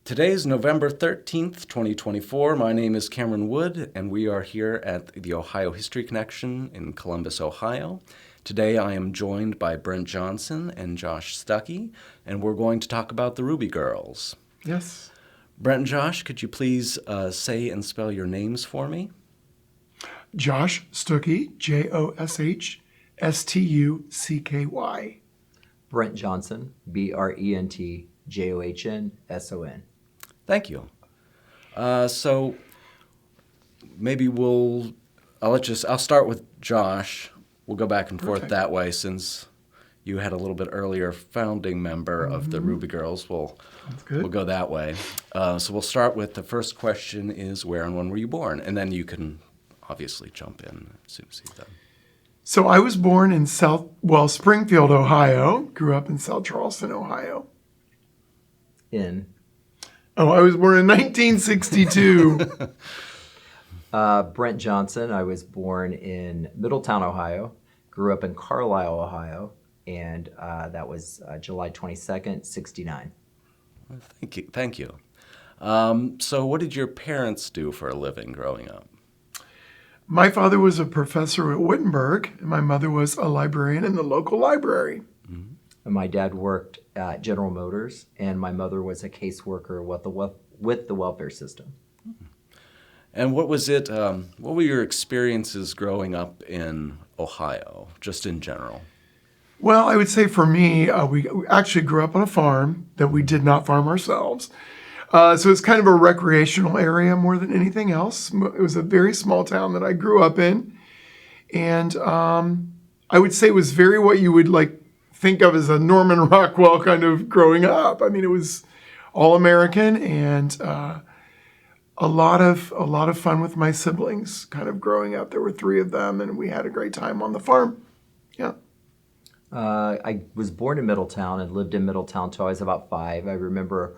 Today is November 13th, 2024. My name is Cameron Wood, and we are here at the Ohio History Connection in Columbus, Ohio. Today I am joined by Brent Johnson and Josh Stucky, and we're going to talk about the Rubi Girls. Yes. Brent and Josh, could you please say and spell your names for me? Josh Stucky, Joshstucky. Brent Johnson, BrentJohnson. Thank you. So maybe I'll start with Josh. We'll go back and forth that way since you had a little bit earlier founding member of the Rubi Girls. We'll go that way. So we'll start with the first question is where and when were you born? And then you can obviously jump in as soon as he's done. So I was born in Springfield, Ohio. Grew up in South Charleston, Ohio. I was born in 1962. Brent Johnson, I was born in Middletown, Ohio. Grew up in Carlisle, Ohio. And that was July 22nd, 69. Well, thank you. So what did your parents do for a living growing up? My father was a professor at Wittenberg, and my mother was a librarian in the local library. Mm-hmm. And my dad worked at General Motors, and my mother was a caseworker with the welfare system. And what was it? What were your experiences growing up in Ohio, just in general? Well, I would say for me, we actually grew up on a farm that we did not farm ourselves. So it's kind of a recreational area more than anything else. It was a very small town that I grew up in. And I would say it was very what you would think of as a Norman Rockwell kind of growing up. I mean, it was all American and a lot of fun with my siblings kind of growing up. There were 3 of them and we had a great time on the farm. Yeah. I was born in Middletown and lived in Middletown until I was about 5. I remember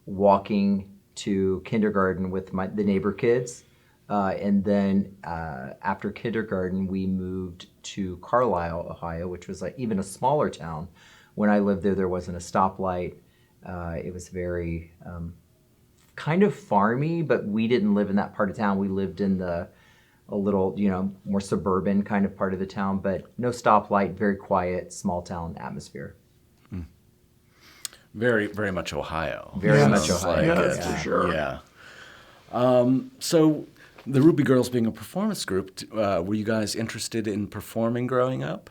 walking to kindergarten with the neighbor kids. And then after kindergarten, we moved to Carlisle, Ohio, which was even a smaller town. When I lived there wasn't a stoplight. It was very kind of farmy, but we didn't live in that part of town. We lived in a little, more suburban kind of part of the town, but no stoplight, very quiet, small town atmosphere. Very, very much Ohio. Very much Ohio. Yeah, that's for sure. Yeah. So the Rubi Girls being a performance group, were you guys interested in performing growing up?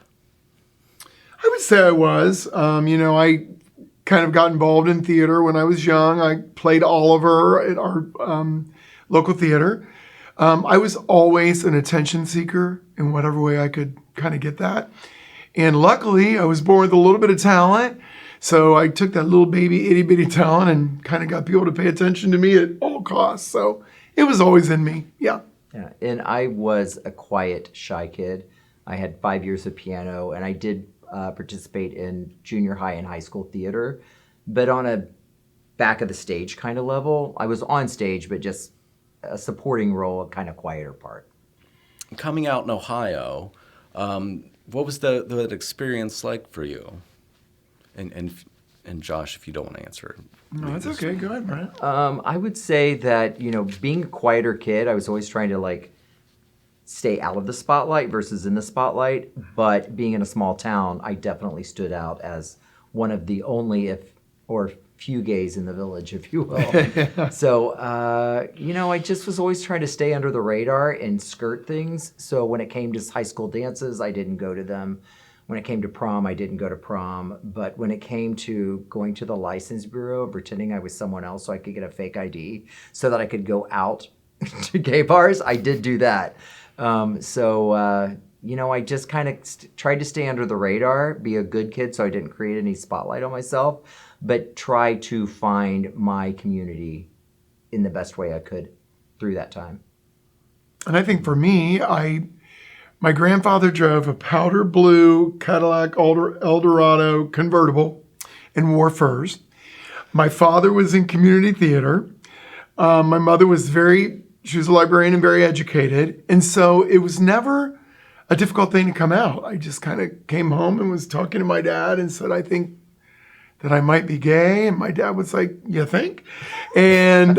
I would say I was. I kind of got involved in theater when I was young. I played Oliver at our local theater. I was always an attention seeker in whatever way I could kind of get that. And luckily, I was born with a little bit of talent. So I took that little baby itty bitty talent and kind of got people to pay attention to me at all costs. So it was always in me. Yeah. Yeah. And I was a quiet, shy kid. I had 5 years of piano and I did participate in junior high and high school theater, but on a back of the stage kind of level. I was on stage, but just a supporting role, a kind of quieter part. Coming out in Ohio, what was that experience like for you? And Josh, if you don't want to answer. No, that's okay. Go ahead, Brent. I would say that, being a quieter kid, I was always trying to stay out of the spotlight versus in the spotlight. But being in a small town, I definitely stood out as one of the only few gays in the village, if you will. So, I just was always trying to stay under the radar and skirt things. So when it came to high school dances, I didn't go to them. When it came to prom, I didn't go to prom. But when it came to going to the license bureau and pretending I was someone else so I could get a fake ID so that I could go out to gay bars, I did do that. I just kind of tried to stay under the radar, be a good kid so I didn't create any spotlight on myself, but try to find my community in the best way I could through that time. And I think for me, my grandfather drove a powder blue Cadillac Eldorado convertible and wore furs. My father was in community theater. My mother was she was a librarian and very educated. And so it was never a difficult thing to come out. I just kind of came home and was talking to my dad and said, I think that I might be gay. And my dad was like, you think? And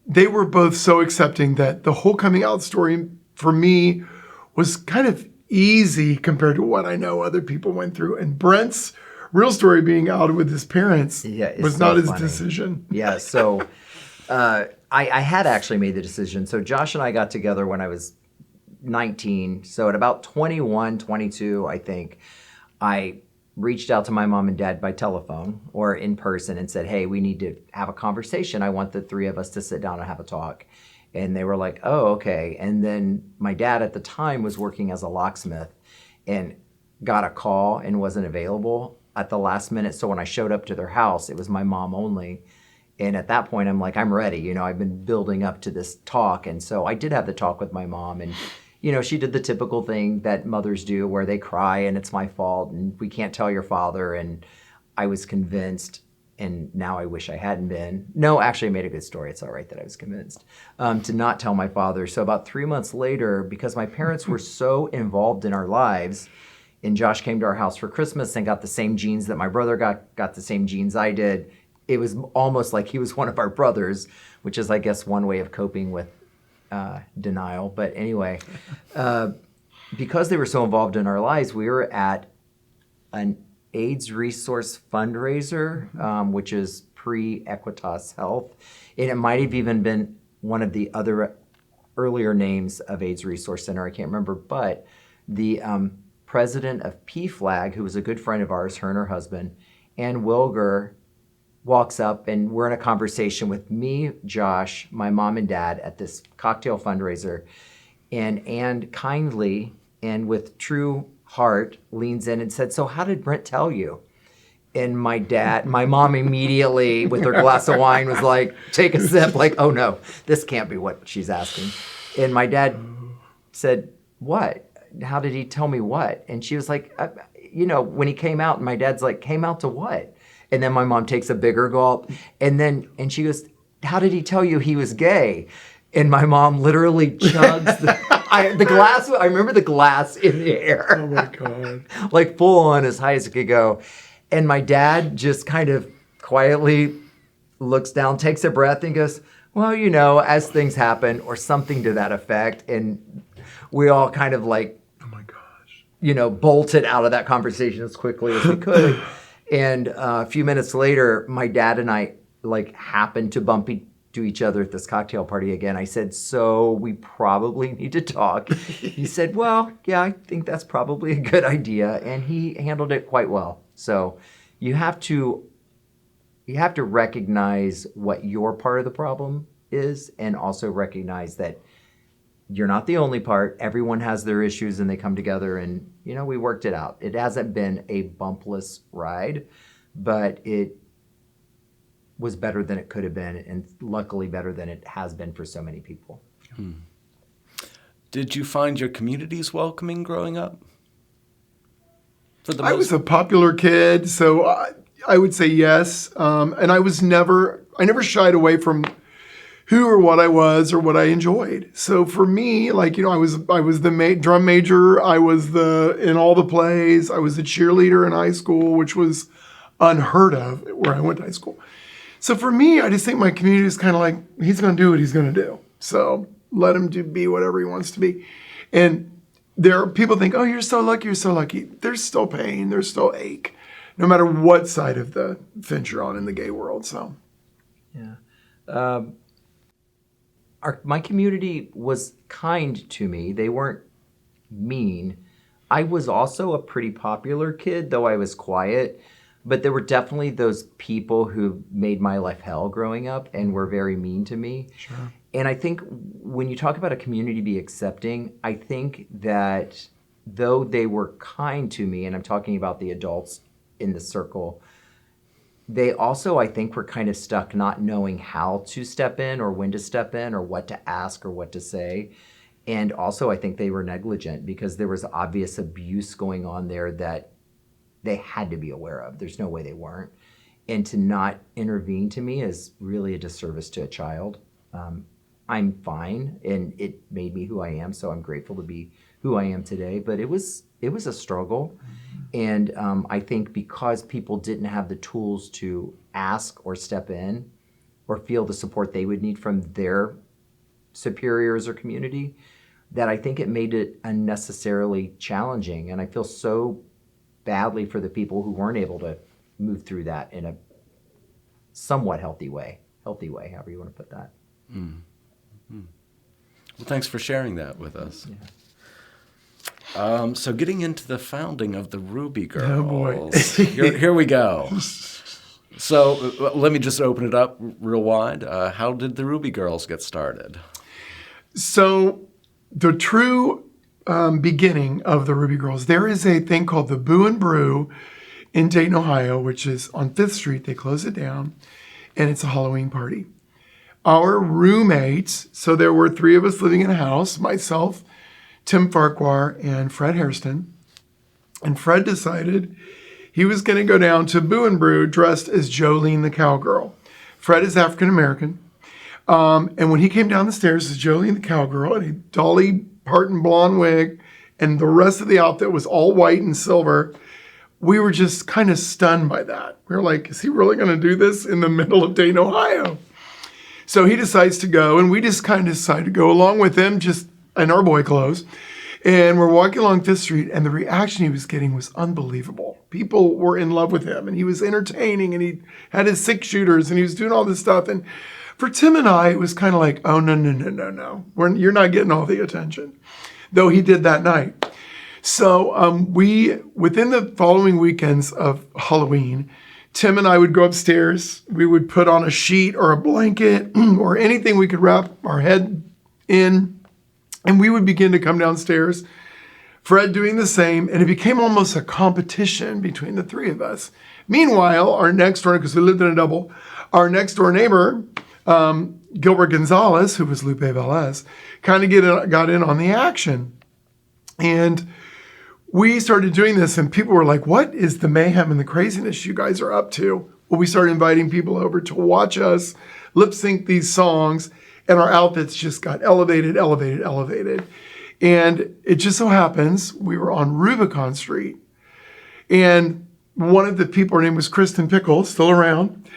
they were both so accepting that the whole coming out story for me was kind of easy compared to what I know other people went through. And Brent's real story being out with his parents was so not his funny. decision. Yeah, so I had actually made the decision. So Josh and I got together when I was 19. So at about 21, 22, I think, I reached out to my mom and dad by telephone or in person and said, hey, we need to have a conversation. I want the three of us to sit down and have a talk. And they were like, oh, okay. And then my dad at the time was working as a locksmith and got a call and wasn't available at the last minute. So when I showed up to their house, it was my mom only. And at that point, I'm like, I'm ready. You know, I've been building up to this talk. And so I did have the talk with my mom. And, you know, she did the typical thing that mothers do where they cry and it's my fault and we can't tell your father. And I was convinced, and now I wish I hadn't been. No, actually, I made a good story. It's all right that I was convinced to not tell my father. So about 3 months later, because my parents were so involved in our lives, and Josh came to our house for Christmas and got the same jeans that my brother got the same jeans I did. It was almost like he was one of our brothers, which is, I guess, one way of coping with denial. But anyway, because they were so involved in our lives, we were at an AIDS resource fundraiser, which is pre-Equitas Health. And it might have even been one of the other earlier names of AIDS Resource Center. I can't remember. But the president of PFLAG, who was a good friend of ours, her and her husband, Ann Wilger, walks up and we're in a conversation with me, Josh, my mom and dad at this cocktail fundraiser. And Ann kindly and with true heart leans in and said, so how did Brent tell you? And my mom immediately with her glass of wine was like, take a sip, like, oh no, this can't be what she's asking. And my dad said, what? How did he tell me what? And she was like, you know, when he came out, and my dad's like, came out to what? And then my mom takes a bigger gulp. And she goes, how did he tell you he was gay? And my mom literally chugs the glass. I remember the glass in the air. Oh my God. Like full on as high as it could go. And my dad just kind of quietly looks down, takes a breath and goes, well, you know, as things happen or something to that effect. And we all kind of like, Oh my gosh. you know, bolted out of that conversation as quickly as we could. And a few minutes later, my dad and I like happened to bump into each other at this cocktail party again. I said, so we probably need to talk. He said, well, yeah, I think that's probably a good idea. And he handled it quite well. So you have to recognize what your part of the problem is and also recognize that you're not the only part. Everyone has their issues and they come together and, you know, we worked it out. It hasn't been a bumpless ride, but it was better than it could have been and luckily better than it has been for so many people. Did you find your communities welcoming growing up? I was a popular kid, so I would say yes. And I never shied away from who or what I was or what I enjoyed. So for me, like, you know, I was the drum major. I was in all the plays. I was a cheerleader in high school, which was unheard of where I went to high school. So for me, I just think my community is kind of like, he's going to do what he's going to do. So let him be whatever he wants to be. And there are people think, oh, you're so lucky, you're so lucky. There's still pain, there's still ache, no matter what side of the fence you're on in the gay world. So, yeah. My community was kind to me. They weren't mean. I was also a pretty popular kid, though I was quiet. But there were definitely those people who made my life hell growing up and were very mean to me. Sure. And I think when you talk about a community be accepting, I think that though they were kind to me, and I'm talking about the adults in the circle, they also, I think, were kind of stuck not knowing how to step in or when to step in or what to ask or what to say. And also, I think they were negligent because there was obvious abuse going on there that they had to be aware of. There's no way they weren't. And to not intervene to me is really a disservice to a child. I'm fine, and it made me who I am, so I'm grateful to be who I am today. But it was a struggle. And I think because people didn't have the tools to ask or step in or feel the support they would need from their superiors or community, that I think it made it unnecessarily challenging. And I feel so badly for the people who weren't able to move through that in a somewhat healthy way, however you want to put that. Well, thanks for sharing that with us. So getting into the founding of the Rubi Girls. Oh, boy. Here we go. So let me just open it up real wide. How did the Rubi Girls get started? So the true beginning of the Rubi Girls, there is a thing called the Boo and Brew in Dayton, Ohio, which is on 5th Street. They close it down, and it's a Halloween party. Our roommates, so there were 3 of us living in a house, myself, Tim Farquhar, and Fred Hairston. And Fred decided he was going to go down to Boo and Brew dressed as Jolene the Cowgirl. Fred is African American. And when he came down the stairs as Jolene the Cowgirl in a Dolly Parton blonde wig, and the rest of the outfit was all white and silver, we were just kind of stunned by that. We were like, is he really going to do this in the middle of Dayton, Ohio? So he decides to go, and we just kind of decided to go along with him, just in our boy clothes. And we're walking along 5th Street, and the reaction he was getting was unbelievable. People were in love with him, and he was entertaining, and he had his 6 shooters, and he was doing all this stuff. And for Tim and I, it was kind of like, oh, no. You're not getting all the attention, though he did that night. So within the following weekends of Halloween, Tim and I would go upstairs. We would put on a sheet or a blanket or anything we could wrap our head in, and we would begin to come downstairs. Fred doing the same, and it became almost a competition between the 3 of us. Meanwhile, our next door, because we lived in a double, our next door neighbor, Gilbert Gonzalez, who was Lupe Valezz, kind of got in on the action. And we started doing this, and people were like, what is the mayhem and the craziness you guys are up to? Well, we started inviting people over to watch us lip sync these songs, and our outfits just got elevated. And it just so happens we were on Rubicon Street, and one of the people, her name was Kristen Pickle, still around.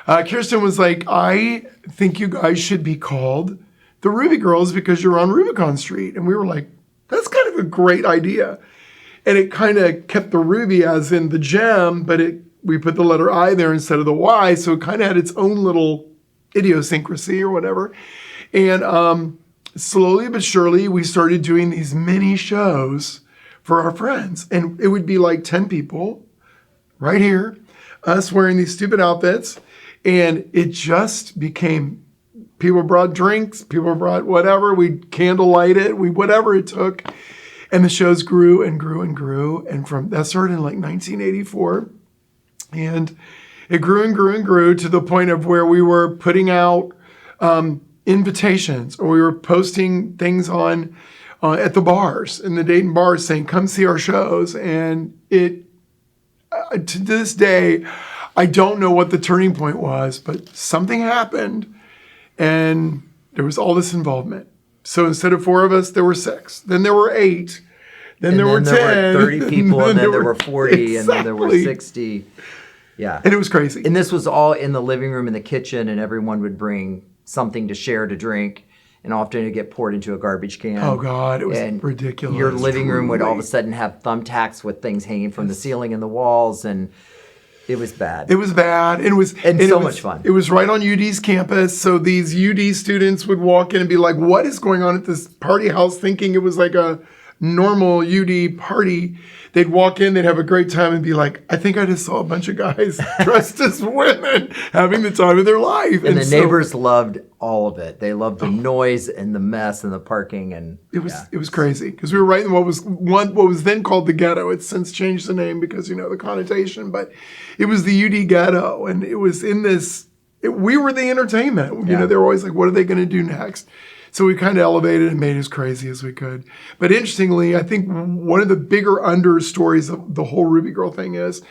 Kirsten was like, I think you guys should be called the Rubi Girls because you're on Rubicon Street. And we were like, that's kind of a great idea. And it kind of kept the Ruby as in the gem, but we put the letter I there instead of the Y, so it kind of had its own little idiosyncrasy or whatever. And slowly but surely, we started doing these mini shows for our friends. And it would be like 10 people right here, us wearing these stupid outfits. And it just became, people brought drinks, people brought whatever, we'd candlelight it, whatever it took. And the shows grew and grew and grew. And that started in like 1984. And it grew and grew and grew to the point of where we were putting out invitations, or we were posting things on at the bars, in the Dayton bars, saying, come see our shows. And it, to this day, I don't know what the turning point was, but something happened and there was all this involvement. So instead of 4 of us, there were 6. Then there were 8. Then there were 10. There were 30 people, and then there were 40, exactly. And then there were 60. Yeah. And it was crazy. And this was all in the living room, in the kitchen, and everyone would bring something to share to drink. And often it'd get poured into a garbage can. Oh, God, it was ridiculous. Your living room would all of a sudden have thumbtacks with things hanging from the ceiling and the walls, and it was bad. It was bad. It was much fun. It was right on UD's campus. So these UD students would walk in and be like, what is going on at this party house? Thinking it was like a normal UD party. They'd walk in, they'd have a great time and be like, I think I just saw a bunch of guys dressed as women having the time of their life. And the neighbors loved all of it. They loved the noise and the mess and the parking. And it was crazy because we were right in what was then called the ghetto. It's since changed the name because, the connotation, but it was the UD ghetto. And it was in this, we were the entertainment. They were always like, what are they going to do next? So we kind of elevated and made it as crazy as we could. But interestingly, I think one of the bigger understories of the whole Rubi Girl thing is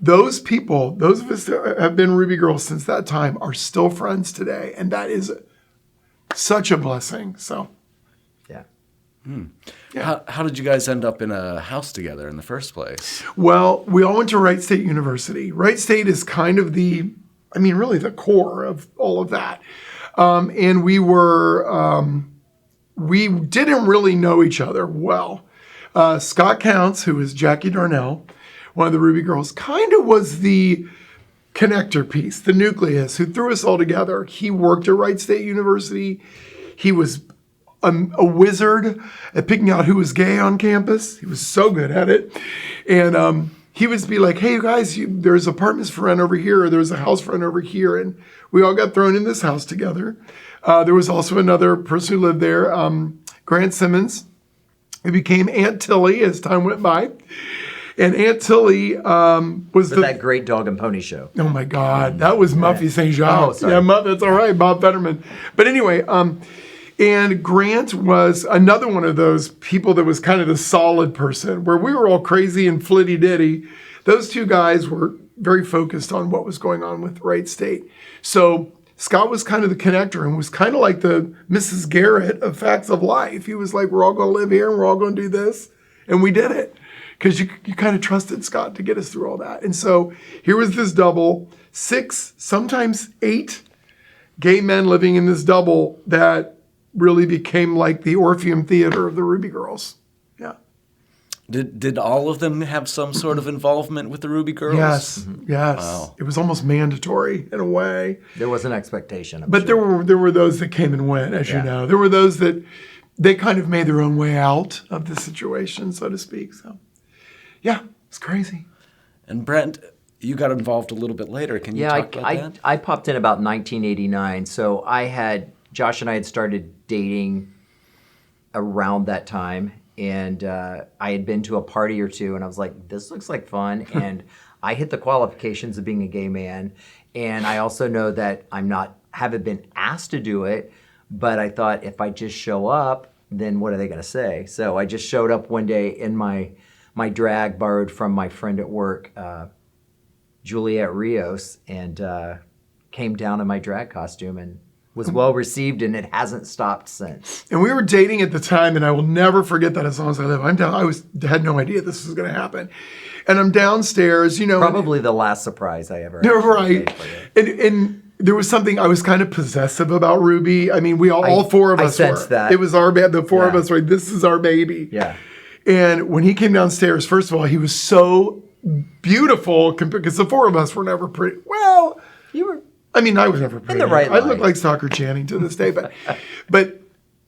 those people, those of us that have been Rubi Girls since that time, are still friends today. And that is such a blessing. So, yeah. How did you guys end up in a house together in the first place? Well, we all went to Wright State University. Wright State is kind of really the core of all of that. And we didn't really know each other well. Scott Counts, who is Jackie Darnell, one of the Rubi Girls, kind of was the connector piece, the nucleus, who threw us all together. He worked at Wright State University. He was a wizard at picking out who was gay on campus. He was so good at it. And he would be like, hey, you guys, there's apartments for rent over here, or there's a house for rent over here. And we all got thrown in this house together. There was also another person who lived there, Grant Simmons, who became Aunt Tilly as time went by. And Aunt Tilly was that great dog and pony show. Oh, my God. That was Muffy St. Jacques. Oh, sorry. Yeah, that's all right, Bob Fetterman. But anyway, and Grant was another one of those people that was kind of the solid person, where we were all crazy and flitty-ditty. Those two guys were very focused on what was going on with Wright State. So Scott was kind of the connector and was kind of like the Mrs. Garrett of Facts of Life. He was like, we're all going to live here and we're all going to do this. And we did it because you kind of trusted Scott to get us through all that. And so here was this double, 6, sometimes 8 gay men living in this double that really became like the Orpheum Theater of the Rubi Girls. Yeah. Did all of them have some sort of involvement with the Rubi Girls? Yes, yes. Wow. It was almost mandatory in a way. There was an expectation. But there were those that came and went, as you know. There were those that they kind of made their own way out of the situation, so to speak. So, yeah, it's crazy. And Brent, you got involved a little bit later. Can you talk about that? I popped in about 1989. So Josh and I had started dating around that time. And I had been to a party or two, and I was like, this looks like fun. And I hit the qualifications of being a gay man. And I also know that haven't been asked to do it, but I thought if I just show up, then what are they going to say? So I just showed up one day in my drag, borrowed from my friend at work, Juliet Rios, and came down in my drag costume and was well received, and it hasn't stopped since. And we were dating at the time, and I will never forget that as long as I live. I had no idea this was going to happen. And I'm downstairs, Probably the last surprise I ever had. Right. And there was something, I was kind of possessive about Rubi. I mean, all 4 of us were. I sensed that. It was our baby. The 4 of us were like, this is our baby. Yeah. And when he came downstairs, first of all, he was so beautiful because the 4 of us were never pretty. Well, I was never pretty. In the right I look like Stalker Channing to this day, but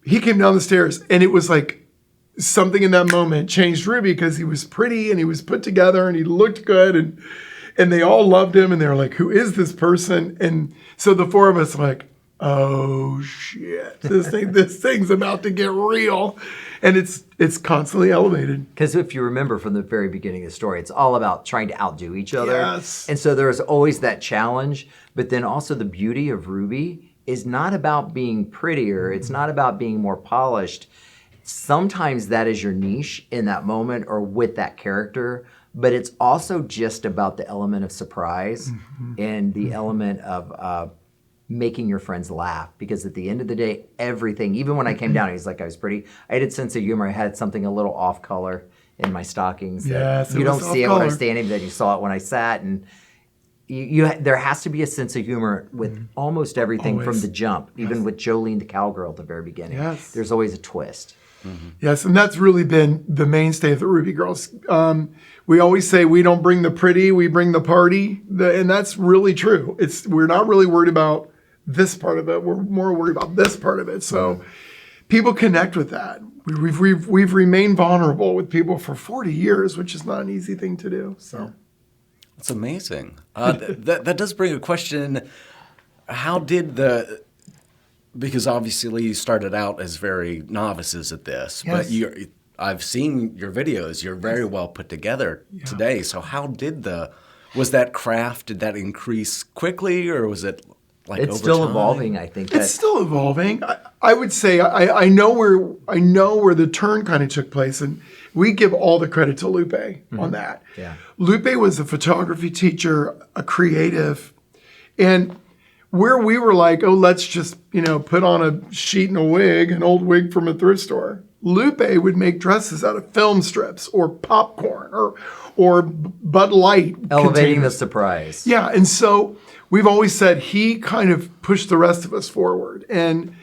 he came down the stairs, and it was like something in that moment changed Rubi because he was pretty and he was put together and he looked good, and they all loved him, and they were like, who is this person? And so the 4 of us were like, oh shit, this thing's about to get real. And it's constantly elevated. Because if you remember from the very beginning of the story, it's all about trying to outdo each other. Yes. And so there's always that challenge. But then also the beauty of Rubi is not about being prettier. It's not about being more polished. Sometimes that is your niche in that moment or with that character. But it's also just about the element of surprise and the element of making your friends laugh, because at the end of the day, everything, even when I came down, he's like, I was pretty, I had a sense of humor. I had something a little off color in my stockings. Yes, you don't see it when I'm standing, but you saw it when I sat. And there has to be a sense of humor with almost everything from the jump, even with Jolene the Cowgirl at the very beginning. Yes. There's always a twist. Yes, and that's really been the mainstay of the Rubi Girls. We always say we don't bring the pretty, we bring the party, and that's really true. We're not really worried about this part of it. We're more worried about this part of it. So people connect with that. We've remained vulnerable with people for 40 years, which is not an easy thing to do. So it's amazing. That does bring a question. How did because obviously you started out as very novices at this, but I've seen your videos. You're very well put together today. So how was that craft, did that increase quickly, or was it like it's over still time? evolving, I think. It's still evolving. I would say I know where the turn kind of took place, and we give all the credit to Lupe on that. Yeah. Lupe was a photography teacher, a creative, and where we were like, oh, let's just put on a sheet and a wig, an old wig from a thrift store. Lupe would make dresses out of film strips or popcorn or Bud Light. Elevating containers. the surprise. Yeah, and so we've always said he kind of pushed the rest of us forward, and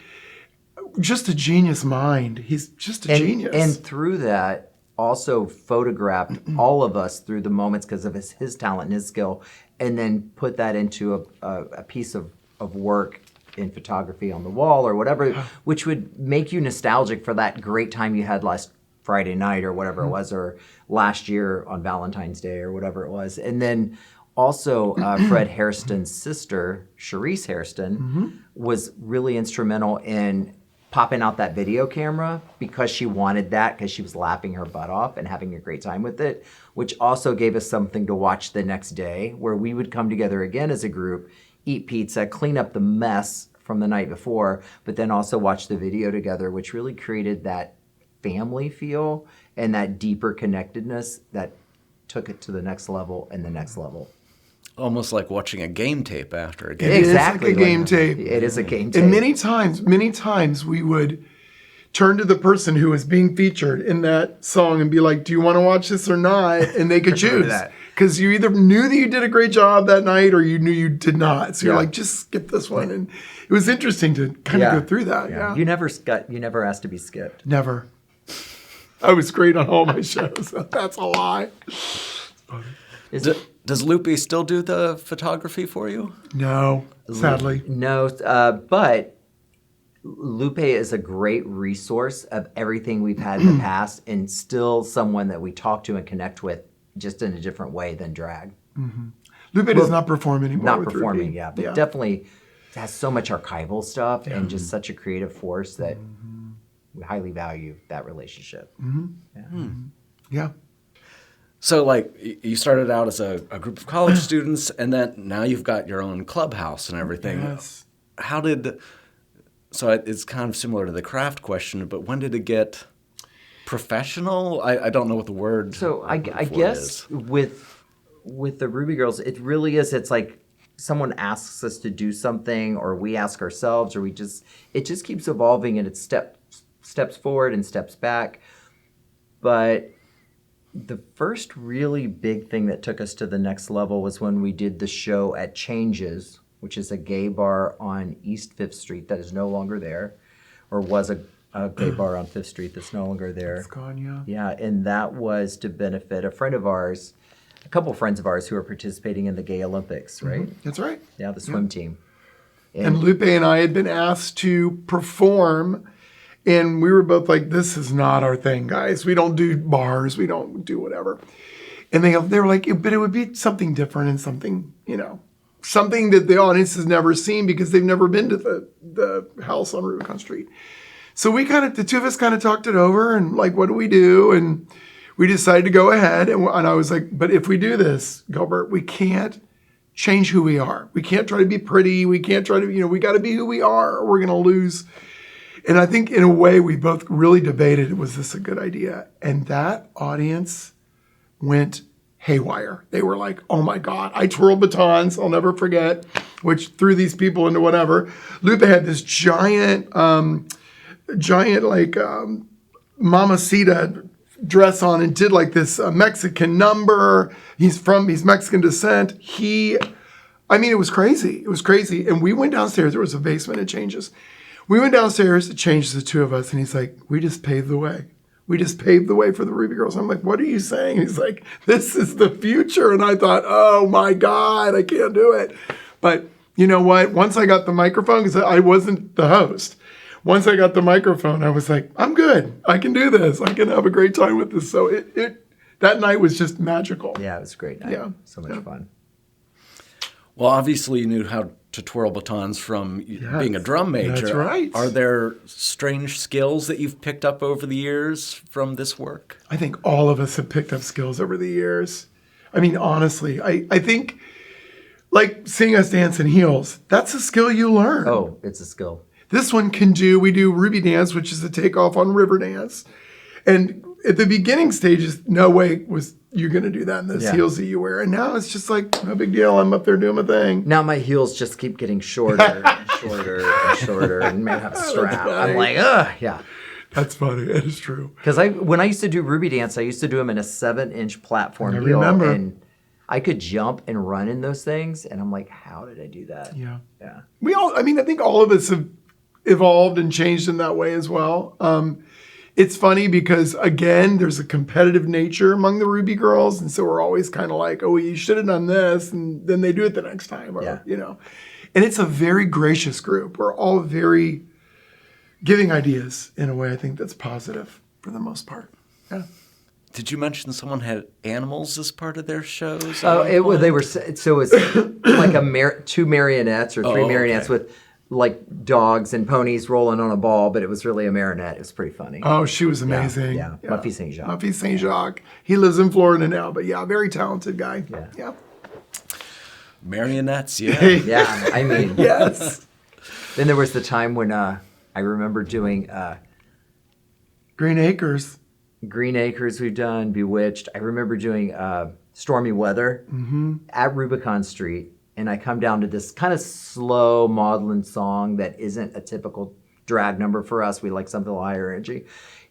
just a genius mind. He's just a genius. And through that, also photographed all of us through the moments because of his talent and his skill, and then put that into a piece of work in photography on the wall or whatever, which would make you nostalgic for that great time you had last Friday night or whatever it was, or last year on Valentine's Day or whatever it was. And then also Fred Hairston's sister, Charisse Hairston, was really instrumental in popping out that video camera because she wanted that, because she was laughing her butt off and having a great time with it, which also gave us something to watch the next day, where we would come together again as a group, eat pizza, clean up the mess from the night before, but then also watch the video together, which really created that family feel and that deeper connectedness that took it to the next level and the next level. Almost like watching a game tape after a game. Exactly. It's like a game tape. It is a game tape. And many times we would turn to the person who was being featured in that song and be like, do you want to watch this or not? And they could choose. that. Because you either knew that you did a great job that night or you knew you did not. So you're like, just skip this one. And it was interesting to kind of go through that. Yeah. You never asked to be skipped. Never. I was great on all my shows. That's a lie. Does Lupe still do the photography for you? No, sadly. No, but Lupe is a great resource of everything we've had in the past, and still someone that we talk to and connect with just in a different way than drag. Lupe does not perform anymore. Not with performing, Rubi. but definitely has so much archival stuff and just such a creative force that we highly value that relationship. Yeah. So, like, you started out as a group of college students, and then now you've got your own clubhouse and everything. Yes. So it's kind of similar to the craft question, but when did it get professional? I don't know what the word So I guess is. with the Rubi Girls, it really is. It's like someone asks us to do something, or we ask ourselves, or it just keeps evolving, and it steps forward and steps back. But the first really big thing that took us to the next level was when we did the show at Changes, which is a gay bar on East 5th Street that is no longer there, or was a gay bar on 5th Street that's no longer there. It's gone, yeah. Yeah, and that was to benefit a friend of ours, a couple friends of ours who are participating in the Gay Olympics, right? That's right. Yeah, the swim team. And Lupe and I had been asked to perform, and we were both like, this is not our thing, guys. We don't do bars. We don't do whatever. And they were like, but it would be something different and something, something that the audience has never seen because they've never been to the house on Rubicon Street. So the two of us kind of talked it over and like, what do we do? And we decided to go ahead. And I was like, but if we do this, Gilbert, we can't change who we are. We can't try to be pretty. We can't try to, we got to be who we are or we're going to lose. And I think in a way we both really debated, was this a good idea? And that audience went haywire. They were like, oh my God, I twirled batons, I'll never forget, which threw these people into whatever. Lupe had this giant mamacita dress on and did like this Mexican number. He's Mexican descent. It was crazy. It was crazy. And we went downstairs. There was a basement at Changes. We went downstairs to change the two of us, and he's like, we just paved the way. We just paved the way for the Rubi Girls. I'm like, what are you saying? He's like, this is the future. And I thought, oh my God, I can't do it. But you know what? Once I got the microphone, because I wasn't the host, once I got the microphone, I was like, I'm good. I can do this. I can have a great time with this. So that night was just magical. Yeah, it was a great night. Yeah. So much fun. Well, obviously you knew how to twirl batons from being a drum major. That's right. Are there strange skills that you've picked up over the years from this work? I think all of us have picked up skills over the years. I mean, honestly, I think like seeing us dance in heels, that's a skill you learn. Oh, it's a skill. This one we do Rubi Dance, which is a takeoff on River Dance. And at the beginning stages, no way was you going to do that in those heels that you wear. And now it's just like, no big deal. I'm up there doing my thing. Now my heels just keep getting shorter and shorter and shorter and may have a strap. I'm like, ugh, yeah. That's funny. It is true. Because when I used to do Ruby Dance, I used to do them in a 7-inch platform I heel, remember. and I could jump and run in those things, and I'm like, how did I do that? Yeah. Yeah. I think all of us have evolved and changed in that way as well. It's funny because, again, there's a competitive nature among the Rubi Girls. And so we're always kind of like, oh, you should have done this. And then they do it the next time. Or, And it's a very gracious group. We're all very giving ideas in a way I think that's positive for the most part. Yeah. Did you mention someone had animals as part of their shows? Oh, they were, so it's like two marionettes or three marionettes with like dogs and ponies rolling on a ball, but it was really a marionette. It was pretty funny. Oh, she was amazing. Yeah. Muffy St. Jacques. Muffy St. Jacques. He lives in Florida now, but very talented guy. Yeah. Marionettes, yeah. Yeah, I mean. Yes. Then there was the time when I remember doing Green Acres. Green Acres we've done, Bewitched. I remember doing Stormy Weather at Rubicon Street. And I come down to this kind of slow maudlin song that isn't a typical drag number for us. We like something higher energy.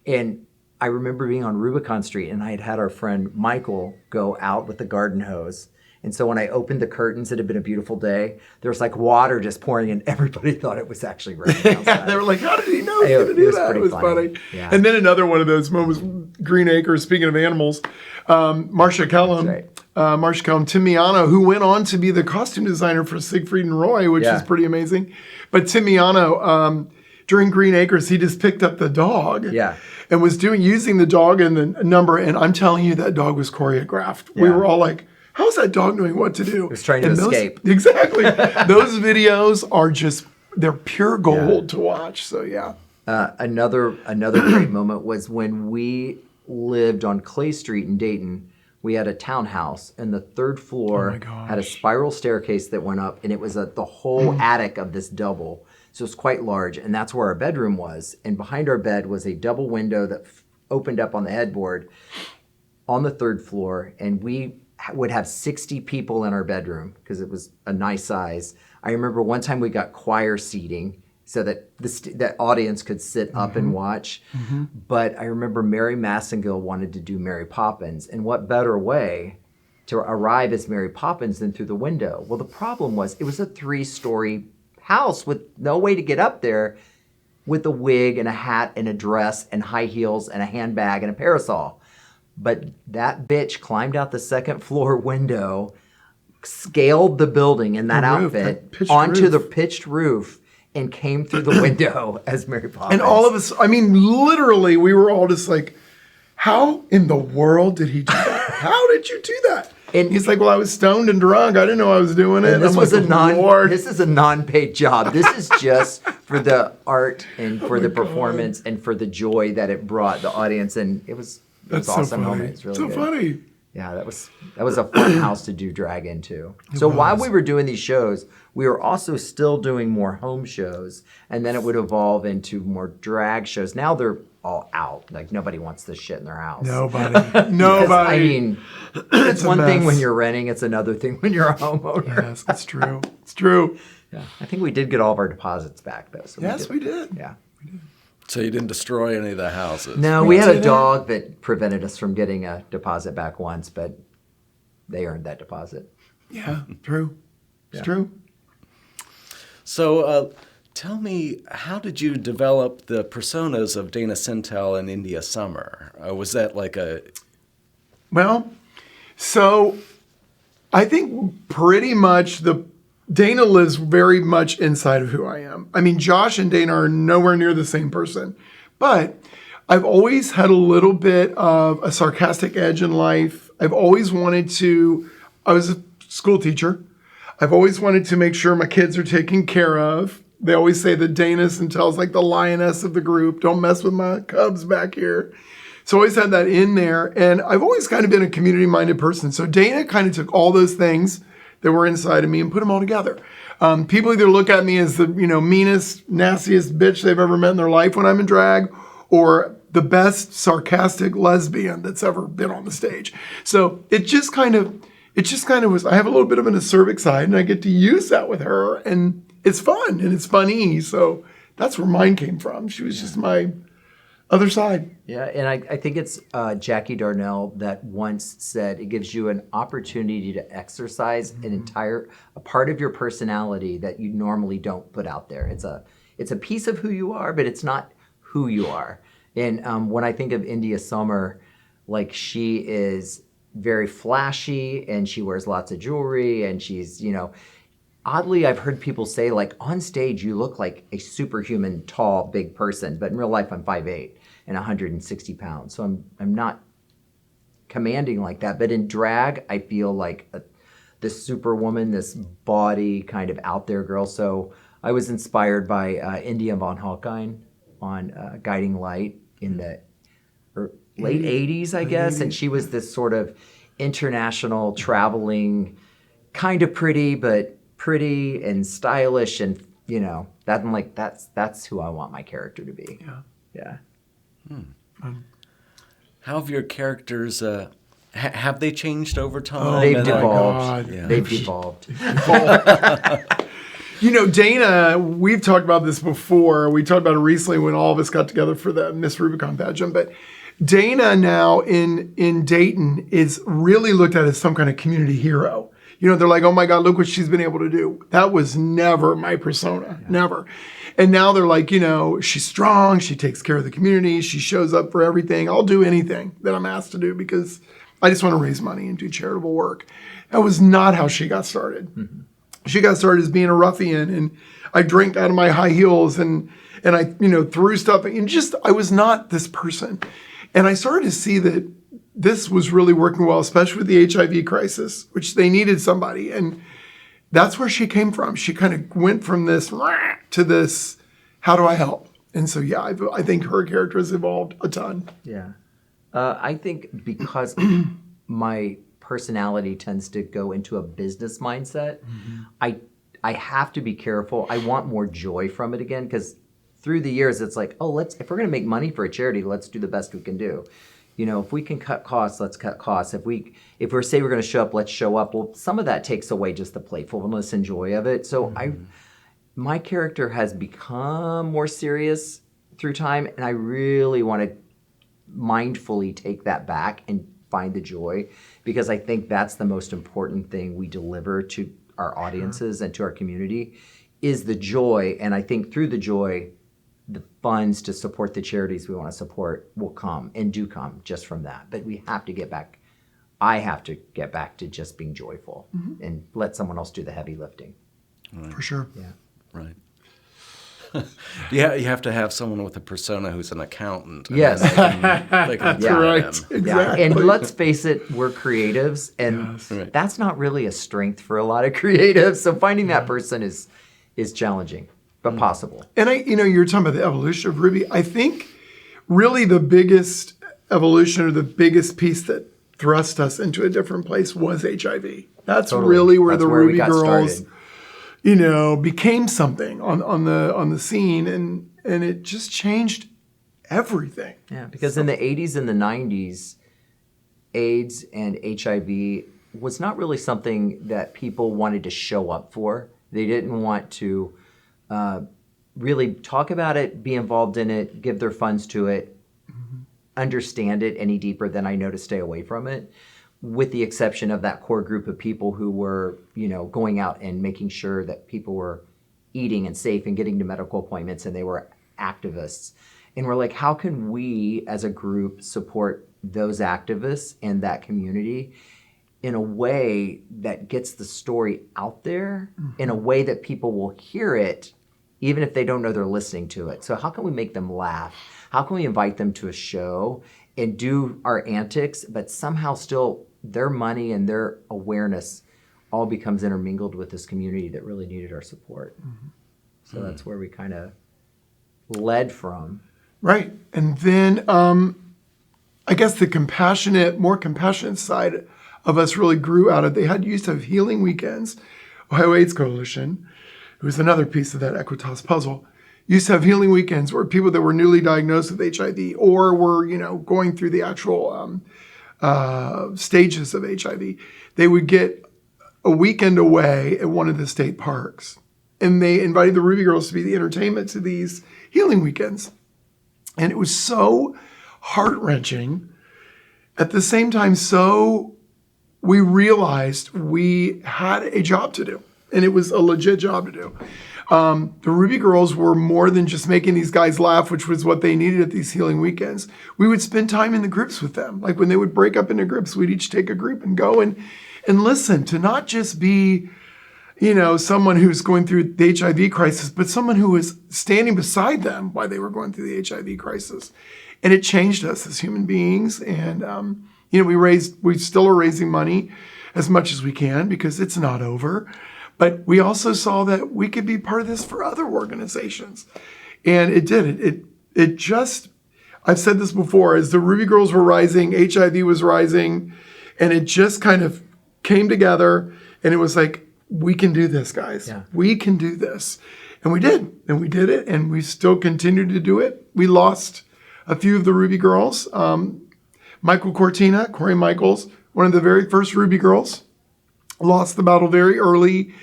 And I remember being on Rubicon Street, and I had our friend Michael go out with the garden hose. And so when I opened the curtains, it had been a beautiful day. There was like water just pouring in. Everybody thought it was actually raining outside. They were like, how did he know he was going to do that? It was funny. Yeah. And then another one of those moments, Green Acres, speaking of animals, Marcia Kellum. That's right. Marcia Kellum, Tim Miano, who went on to be the costume designer for Siegfried and Roy, which is pretty amazing. But Tim Miano, during Green Acres, he just picked up the dog and was using the dog and the number. And I'm telling you, that dog was choreographed. Yeah. We were all like, how's that dog knowing what to do? It was trying to escape. Exactly. Those videos are they're pure gold to watch. So, yeah. Another great moment was when we lived on Clay Street in Dayton. We had a townhouse, and the third floor had a spiral staircase that went up, and it was the whole attic of this double. So it's quite large, and that's where our bedroom was. And behind our bed was a double window that opened up on the headboard on the third floor, and we would have 60 people in our bedroom because it was a nice size. I remember one time we got choir seating so that that audience could sit up and watch. But I remember Mary Massengill wanted to do Mary Poppins, and what better way to arrive as Mary Poppins than through the window? Well, the problem was it was a 3-story house with no way to get up there with a wig and a hat and a dress and high heels and a handbag and a parasol. But that bitch climbed out the second floor window, scaled the building in that outfit onto the pitched roof, and came through the window as Mary Poppins. And all of us, literally, we were all just like, how in the world did he do that? How did you do that? And he's like, well, I was stoned and drunk. I didn't know I was doing it. And this is a non-paid job. This is just for the art and for the performance and for the joy that it brought the audience. And it was awesome moment. It's really good. Funny. Yeah, that was a fun house to do drag into. So while we were doing these shows, we were also still doing more home shows, and then it would evolve into more drag shows. Now they're all out. Like nobody wants this shit in their house. Nobody. I mean, it's one thing when you're renting, it's another thing when you're a homeowner. Yes, it's true. It's true. Yeah, I think we did get all of our deposits back though. So we did. Yeah. We did. So you didn't destroy any of the houses? No, we had a dog that prevented us from getting a deposit back once, but they earned that deposit. Yeah, true. It's true. So tell me, how did you develop the personas of Dana Sintel and India Summer? Was that like a... Well, so I think pretty much Dana lives very much inside of who I am. I mean, Josh and Dana are nowhere near the same person, but I've always had a little bit of a sarcastic edge in life. I was a school teacher. I've always wanted to make sure my kids are taken care of. They always say that Dana Sintel's like the lioness of the group. Don't mess with my cubs back here. So I always had that in there. And I've always kind of been a community-minded person. So Dana kind of took all those things that were inside of me and put them all together. People either look at me as the meanest, nastiest bitch they've ever met in their life when I'm in drag, or the best sarcastic lesbian that's ever been on the stage. So it just kind of was, I have a little bit of an acerbic side, and I get to use that with her, and it's fun and it's funny. So that's where mine came from. She was just my other side. Yeah, and I think it's Jackie Darnell that once said it gives you an opportunity to exercise a part of your personality that you normally don't put out there. It's a piece of who you are, but it's not who you are. And when I think of India Summer, like she is very flashy and she wears lots of jewelry and she's, oddly, I've heard people say like on stage, you look like a superhuman, tall, big person, but in real life, I'm 5'8" and 160 pounds. So I'm not commanding like that, but in drag, I feel like this superwoman, this body kind of out there girl. So I was inspired by India von Hawkine on Guiding Light in the late 80s, I guess. And she was this sort of international traveling, kind of pretty, but pretty and stylish. And, that I'm like, that's who I want my character to be. Yeah. How have your characters, have they changed over time? They've And, devolved. Yeah. They've devolved. Dana, we've talked about this before. We talked about it recently when all of us got together for the Miss Rubicon pageant. But Dana now in Dayton is really looked at as some kind of community hero. They're like, oh my God, look what she's been able to do. That was never my persona, never. And now they're like, she's strong. She takes care of the community. She shows up for everything. I'll do anything that I'm asked to do because I just want to raise money and do charitable work. That was not how she got started. Mm-hmm. She got started as being a ruffian, and I drank out of my high heels and I, threw stuff, and I was not this person. And I started to see that this was really working well, especially with the HIV crisis, which they needed somebody. And that's where she came from. She kind of went from this to this, how do I help? And so, yeah, I think her character has evolved a ton. Yeah. I think because my personality tends to go into a business mindset, I have to be careful. I want more joy from it again, because through the years, it's like, if we're going to make money for a charity, let's do the best we can do. If we can cut costs, let's cut costs. If we're say we're going to show up, let's show up. Well, some of that takes away just the playfulness and joy of it. So my character has become more serious through time, and I really want to mindfully take that back and find the joy, because I think that's the most important thing we deliver to our audiences and to our community is the joy. And I think through the joy, the funds to support the charities we want to support will come and do come just from that. But we have to get back. I have to get back to just being joyful and let someone else do the heavy lifting. Right. For sure. Yeah. Right. Yeah, you have to have someone with a persona who's an accountant. Yes. They can Yeah. Right. them. Exactly. Yeah. And let's face it, we're creatives, and Yes. Right. that's not really a strength for a lot of creatives. So finding that person is challenging, but possible. And you're talking about the evolution of Ruby. I think really the biggest evolution or the biggest piece that thrust us into a different place was HIV. That's Totally. really where That's the where we Rubi got Girls, started. became something on the scene, and it just changed everything. Yeah, because in the 80s and the 90s, AIDS and HIV was not really something that people wanted to show up for. They didn't want to really talk about it, be involved in it, give their funds to it, understand it any deeper than I know to stay away from it, with the exception of that core group of people who were, going out and making sure that people were eating and safe and getting to medical appointments, and they were activists. And we're like, how can we as a group support those activists and that community in a way that gets the story out there, in a way that people will hear it, even if they don't know they're listening to it? So how can we make them laugh? How can we invite them to a show and do our antics, but somehow still their money and their awareness all becomes intermingled with this community that really needed our support? So that's where we kind of led from. Right. And then I guess the more compassionate side of us really grew out of, used to have healing weekends. Ohio AIDS Coalition, who was another piece of that Equitas puzzle, used to have healing weekends where people that were newly diagnosed with HIV or were, going through the actual stages of HIV, they would get a weekend away at one of the state parks. And they invited the Rubi Girls to be the entertainment to these healing weekends. And it was so heart-wrenching. At the same time, we realized we had a job to do, and it was a legit job to do. The Rubi Girls were more than just making these guys laugh, which was what they needed at these healing weekends. We would spend time in the groups with them. Like when they would break up into groups, we'd each take a group and go and listen to not just be, someone who's going through the HIV crisis, but someone who was standing beside them while they were going through the HIV crisis. And it changed us as human beings. And, we still are raising money as much as we can because it's not over. But we also saw that we could be part of this for other organizations. And it did. It just, I've said this before, as the Rubi Girls were rising, HIV was rising, and it just kind of came together. And it was like, we can do this, guys. Yeah. We can do this. And we did. And we did it. And we still continue to do it. We lost a few of the Rubi Girls. Michael Cortina, Corey Michaels, one of the very first Rubi Girls, lost the battle very early.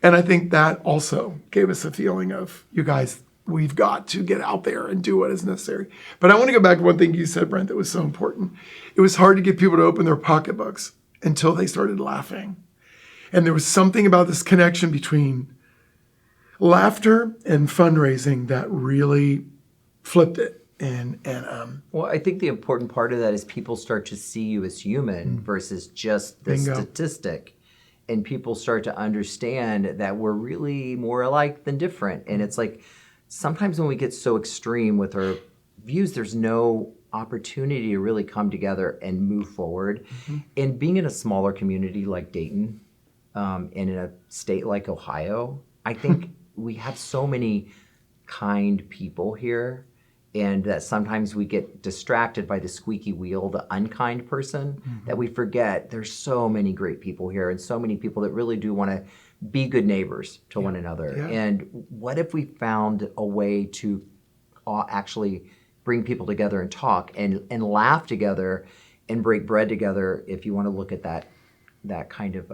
And I think that also gave us a feeling of, you guys, we've got to get out there and do what is necessary. But I want to go back to one thing you said, Brent, that was so important. It was hard to get people to open their pocketbooks until they started laughing. And there was something about this connection between laughter and fundraising that really flipped it. Well, I think the important part of that is people start to see you as human versus just the statistic. And people start to understand that we're really more alike than different. And it's like, sometimes when we get so extreme with our views, there's no opportunity to really come together and move forward. And being in a smaller community like Dayton, and in a state like Ohio, I think we have so many kind people here, and that sometimes we get distracted by the squeaky wheel, the unkind person, that we forget there's so many great people here and so many people that really do want to be good neighbors to one another. Yeah. And what if we found a way to actually bring people together and talk and laugh together and break bread together, if you want to look at that kind of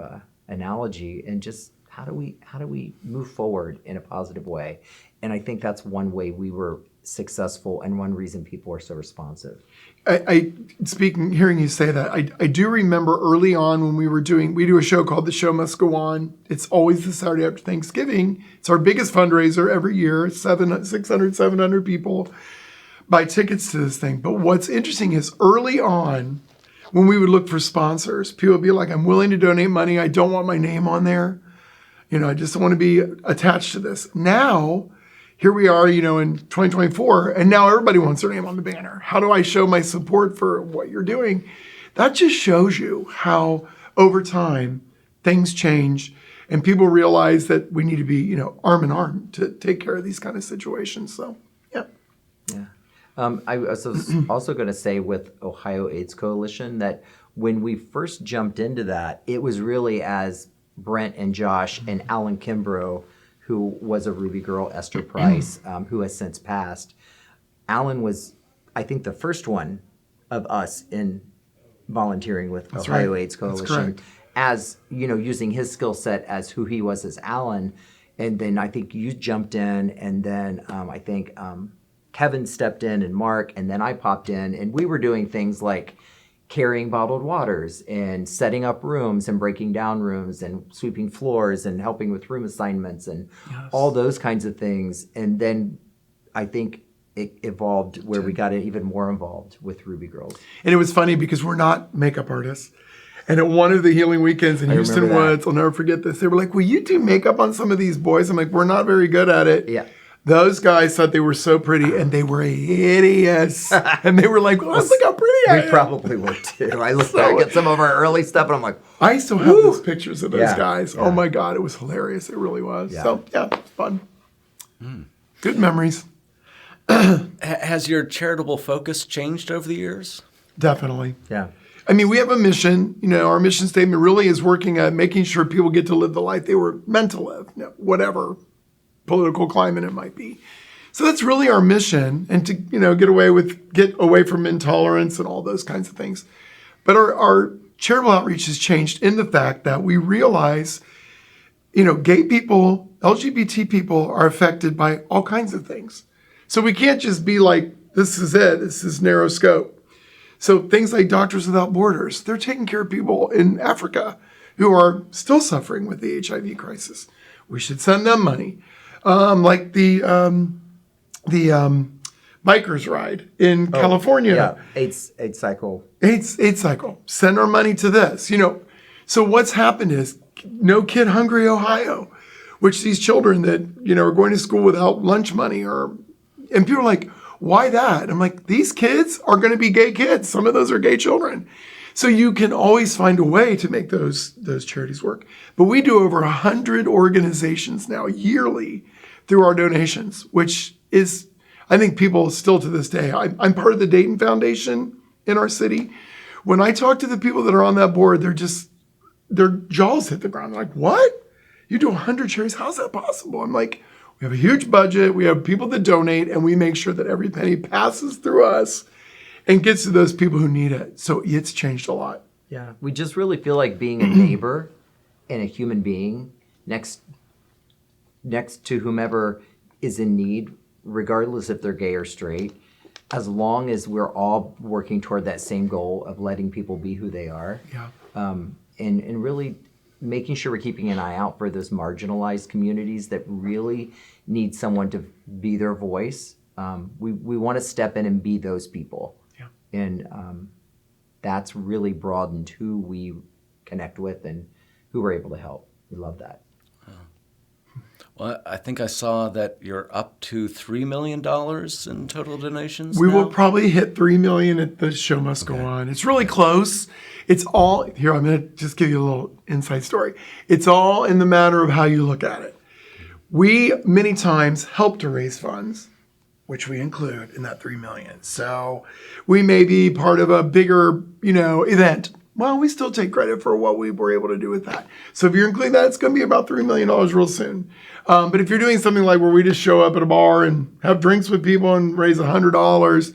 analogy, and just how do we move forward in a positive way? And I think that's one way we were successful and one reason people are so responsive. Hearing you say that, I do remember early on when we do a show called The Show Must Go On. It's always the Saturday after Thanksgiving. It's our biggest fundraiser every year. 700 people buy tickets to this thing. But what's interesting is early on, when we would look for sponsors, people would be like, I'm willing to donate money. I don't want my name on there. I just want to be attached to this. Now, here we are, in 2024, and now everybody wants their name on the banner. How do I show my support for what you're doing? That just shows you how, over time, things change, and people realize that we need to be, arm in arm to take care of these kind of situations. So, yeah. Yeah. I was also going to say with Ohio AIDS Coalition that when we first jumped into that, it was really as Brent and Josh and Alan Kimbrough, who was a Rubi Girl, Esther Price, who has since passed. Alan was, I think, the first one of us in volunteering with Ohio AIDS Coalition, as, using his skill set as who he was as Alan. And then I think you jumped in, and then I think Kevin stepped in, and Mark, and then I popped in, and we were doing things like carrying bottled waters and setting up rooms and breaking down rooms and sweeping floors and helping with room assignments and all those kinds of things. And then I think it evolved where we got even more involved with Rubi Girls. And it was funny because we're not makeup artists. And at one of the healing weekends in Houston Woods, I'll never forget this, they were like, will you do makeup on some of these boys? I'm like, we're not very good at it. Yeah. Those guys thought they were so pretty, and they were hideous. And they were like, well, look how pretty I am. We probably were too. I looked back at some of our early stuff, and I'm like, I still have those pictures of those guys. Yeah. Oh my God, it was hilarious. It really was. Yeah. So, yeah, fun. Good memories. Has your charitable focus changed over the years? Definitely. Yeah. I mean, we have a mission. Our mission statement really is working at making sure people get to live the life they were meant to live, whatever political climate it might be. So that's really our mission, and to get away from intolerance and all those kinds of things. But our charitable outreach has changed in the fact that we realize, gay people, LGBT people are affected by all kinds of things. So we can't just be like this is it. This is narrow scope. So things like Doctors Without Borders, they're taking care of people in Africa who are still suffering with the HIV crisis. We should send them money. Like the bikers ride in California. Yeah, AIDS cycle. AIDS cycle. Send our money to this. So what's happened is No Kid Hungry Ohio, which these children that, are going to school without lunch money and people are like, why that? I'm like, these kids are going to be gay kids. Some of those are gay children. So you can always find a way to make those charities work. But we do over 100 organizations now yearly through our donations, which is, I think people still to this day, I'm part of the Dayton Foundation in our city. When I talk to the people that are on that board, their jaws hit the ground. They're like, what? You do 100 charities? How's that possible? I'm like, we have a huge budget. We have people that donate, and we make sure that every penny passes through us and gets to those people who need it. So it's changed a lot. Yeah. We just really feel like being a neighbor and a human being next to whomever is in need, regardless if they're gay or straight, as long as we're all working toward that same goal of letting people be who they are. Yeah. And really making sure we're keeping an eye out for those marginalized communities that really need someone to be their voice. We want to step in and be those people. Yeah. And that's really broadened who we connect with and who we're able to help. We love that. Well, I think I saw that you're up to $3 million in total donations. We now? will probably hit 3 million at the show must go on. It's really close. It's all here. I'm going to just give you a little inside story. It's all in the matter of how you look at it. We many times help to raise funds, which we include in that 3 million. So we may be part of a bigger, event. Well, we still take credit for what we were able to do with that. So if you're including that, it's going to be about $3 million real soon. But if you're doing something like where we just show up at a bar and have drinks with people and raise $100,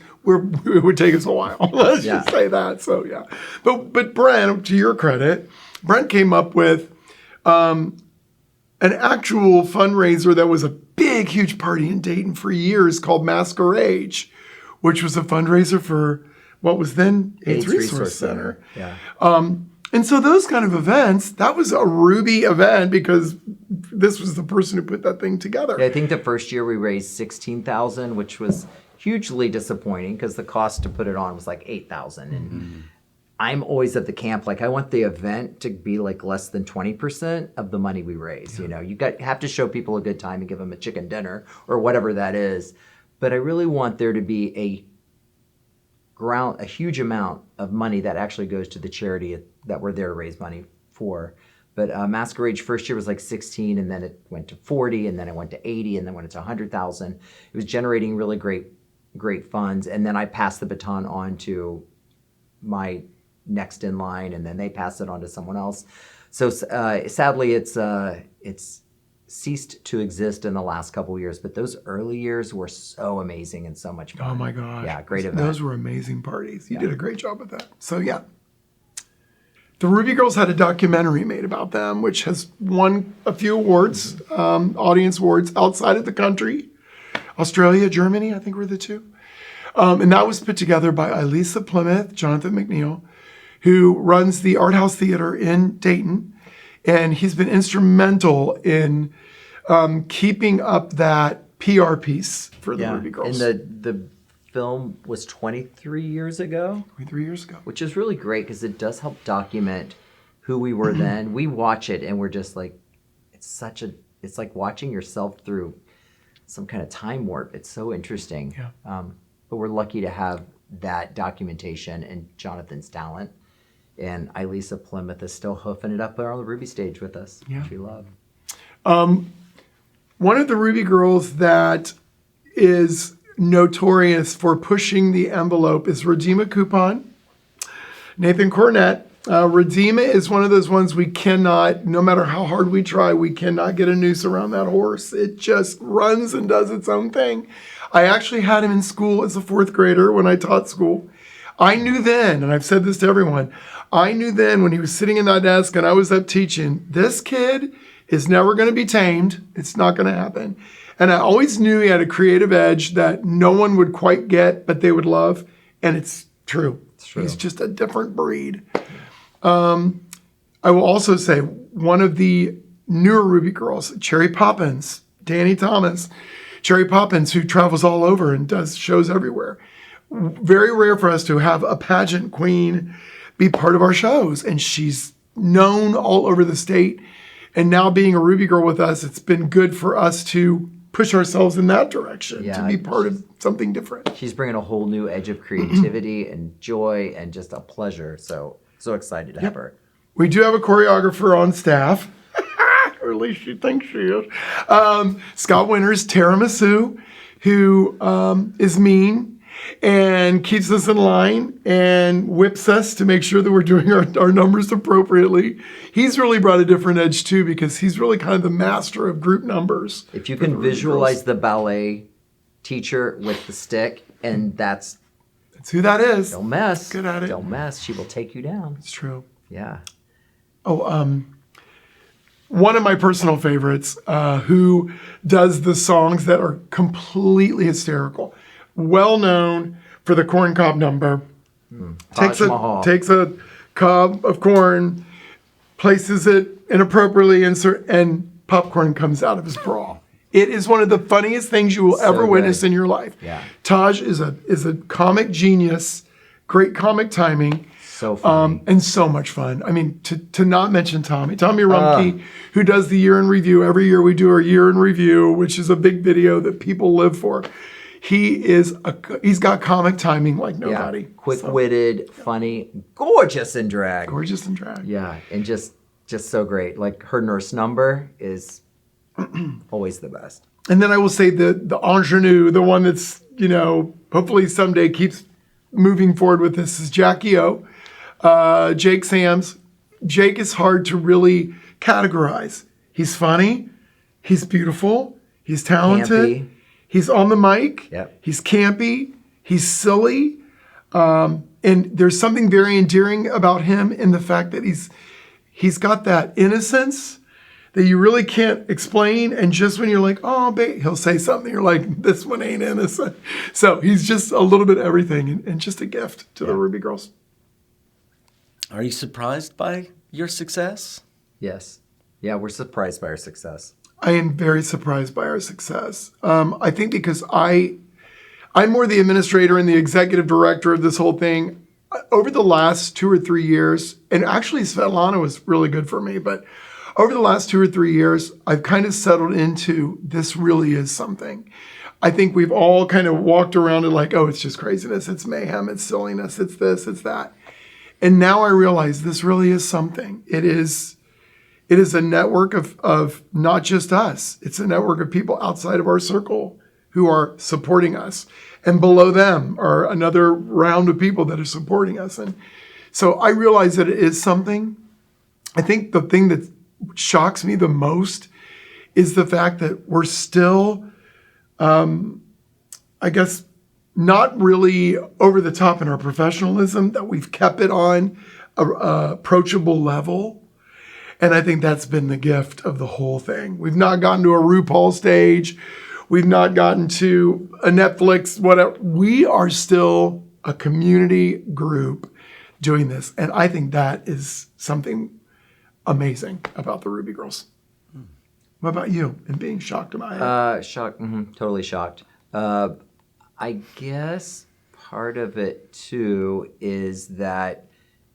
it would take us a while. Let's just say that. So yeah. But Brent, to your credit, Brent came up with an actual fundraiser that was a big, huge party in Dayton for years called Masquerade, which was a fundraiser for what was then AIDS Resource Center. Yeah. And so those kind of events, that was a Rubi event because this was the person who put that thing together. Yeah, I think the first year we raised $16,000, which was hugely disappointing because the cost to put it on was like $8,000. And I'm always at the camp, like I want the event to be like less than 20% of the money we raise. You have to show people a good time and give them a chicken dinner or whatever that is. But I really want there to be a huge amount of money that actually goes to the charity that we're there to raise money for. But Masquerade first year was like 16, and then it went to 40, and then it went to 80, and then went to 100,000. It was generating really great funds, and then I passed the baton on to my next in line, and then they passed it on to someone else. So sadly, it's ceased to exist in the last couple of years, but those early years were so amazing and so much fun. Oh my gosh. Yeah, great event. Those were amazing parties. You did a great job with that. So yeah. The Rubi Girls had a documentary made about them, which has won a few awards, audience awards outside of the country. Australia, Germany, I think were the two. And that was put together by Elisa Plymouth, Jonathan McNeil, who runs the Art House Theater in Dayton. And he's been instrumental in keeping up that PR piece for the Rubi Girls. And the film was 23 years ago. 23 years ago. Which is really great because it does help document who we were then. We watch it and we're just like, it's like watching yourself through some kind of time warp. It's so interesting. Yeah. But we're lucky to have that documentation and Jonathan's talent. And Elisa Plymouth is still hoofing it up there on the Rubi stage with us, which we love. One of the Rubi Girls that is notorious for pushing the envelope is Redima Coupon. Nathan Cornett. Redima is one of those ones we cannot, no matter how hard we try, we cannot get a noose around that horse. It just runs and does its own thing. I actually had him in school as a fourth grader when I taught school. I knew then, and I've said this to everyone, I knew then when he was sitting in that desk and I was up teaching, this kid is never going to be tamed. It's not going to happen. And I always knew he had a creative edge that no one would quite get, but they would love. And it's true. It's true. He's just a different breed. I will also say one of the newer Rubi Girls, Cherry Poppins, Danny Thomas, Cherry Poppins, who travels all over and does shows everywhere. Very rare for us to have a pageant queen be part of our shows. And she's known all over the state. And now being a Rubi Girl with us, it's been good for us to push ourselves in that direction, to be part of something different. She's bringing a whole new edge of creativity and joy and just a pleasure. So excited to have her. We do have a choreographer on staff, or at least she thinks she is. Scott Winters, Tiramisu, who is mean and keeps us in line and whips us to make sure that we're doing our numbers appropriately. He's really brought a different edge too, because he's really kind of the master of group numbers. If you can visualize the ballet teacher with the stick, and that's who that is. Don't mess. Good at it. Don't mess. She will take you down. It's true. Yeah. Oh, one of my personal favorites, who does the songs that are completely hysterical. Well known for the corn cob number. Takes a cob of corn, places it inappropriately, and popcorn comes out of his bra. It is one of the funniest things you will ever witness in your life. Yeah. Taj is a comic genius, great comic timing. So funny. And so much fun. I mean, to not mention Tommy Rumke, who does the year in review. Every year we do our year in review, which is a big video that people live for. He's got comic timing like nobody. Yeah. Quick-witted, funny, gorgeous in drag. Gorgeous in drag. Yeah, and just so great. Like her nurse number is always the best. And then I will say the ingenue, the one that's, hopefully someday keeps moving forward with this, is Jackie O. Jake Sams. Jake is hard to really categorize. He's funny. He's beautiful. He's talented. Campy. He's on the mic. Yep. He's campy. He's silly. And there's something very endearing about him in the fact that he's got that innocence that you really can't explain. And just when you're like, oh, babe, he'll say something. You're like, this one ain't innocent. So he's just a little bit of everything and just a gift to the Rubi Girls. Are you surprised by your success? Yes. Yeah, we're surprised by our success. I am very surprised by our success. I think because I'm more the administrator and the executive director of this whole thing. Over the last 2 or 3 years, and actually Svetlana was really good for me, but over the last 2 or 3 years, I've kind of settled into this really is something. I think we've all kind of walked around and like, oh, it's just craziness, it's mayhem, it's silliness, it's this, it's that. And now I realize this really is something. It is a network of not just us. It's a network of people outside of our circle who are supporting us. And below them are another round of people that are supporting us. And so I realize that it is something. I think the thing that shocks me the most is the fact that we're still, I guess, not really over the top in our professionalism, that we've kept it on a approachable level. And I think that's been the gift of the whole thing. We've not gotten to a RuPaul stage. We've not gotten to a Netflix, whatever. We are still a community group doing this. And I think that is something amazing about the Rubi Girls. What about you and being shocked about it? Shocked. Totally shocked. I guess part of it, too, is that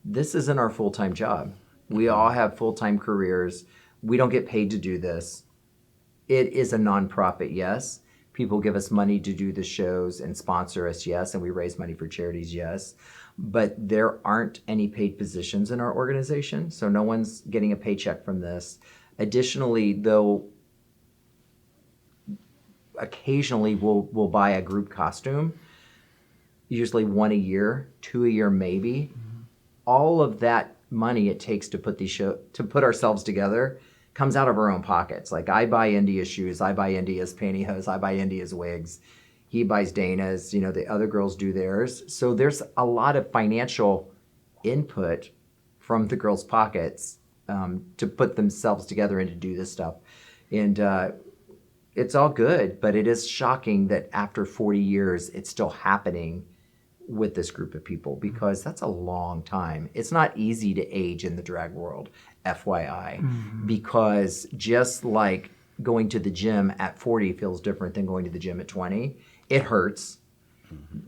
this isn't our full-time job. We all have full-time careers. We don't get paid to do this. It is a nonprofit, yes. People give us money to do the shows and sponsor us, yes, and we raise money for charities, yes. But there aren't any paid positions in our organization, so no one's getting a paycheck from this. Additionally, though, occasionally we'll buy a group costume, usually 1 a year, 2 a year maybe. All of that money it takes to put ourselves together comes out of our own pockets. Like I buy India's shoes, I buy India's pantyhose, I buy India's wigs. He buys Dana's, the other girls do theirs. So there's a lot of financial input from the girls' pockets to put themselves together and to do this stuff. And it's all good, but it is shocking that after 40 years, it's still happening with this group of people, because that's a long time. It's not easy to age in the drag world, FYI, because just like going to the gym at 40 feels different than going to the gym at 20. It hurts.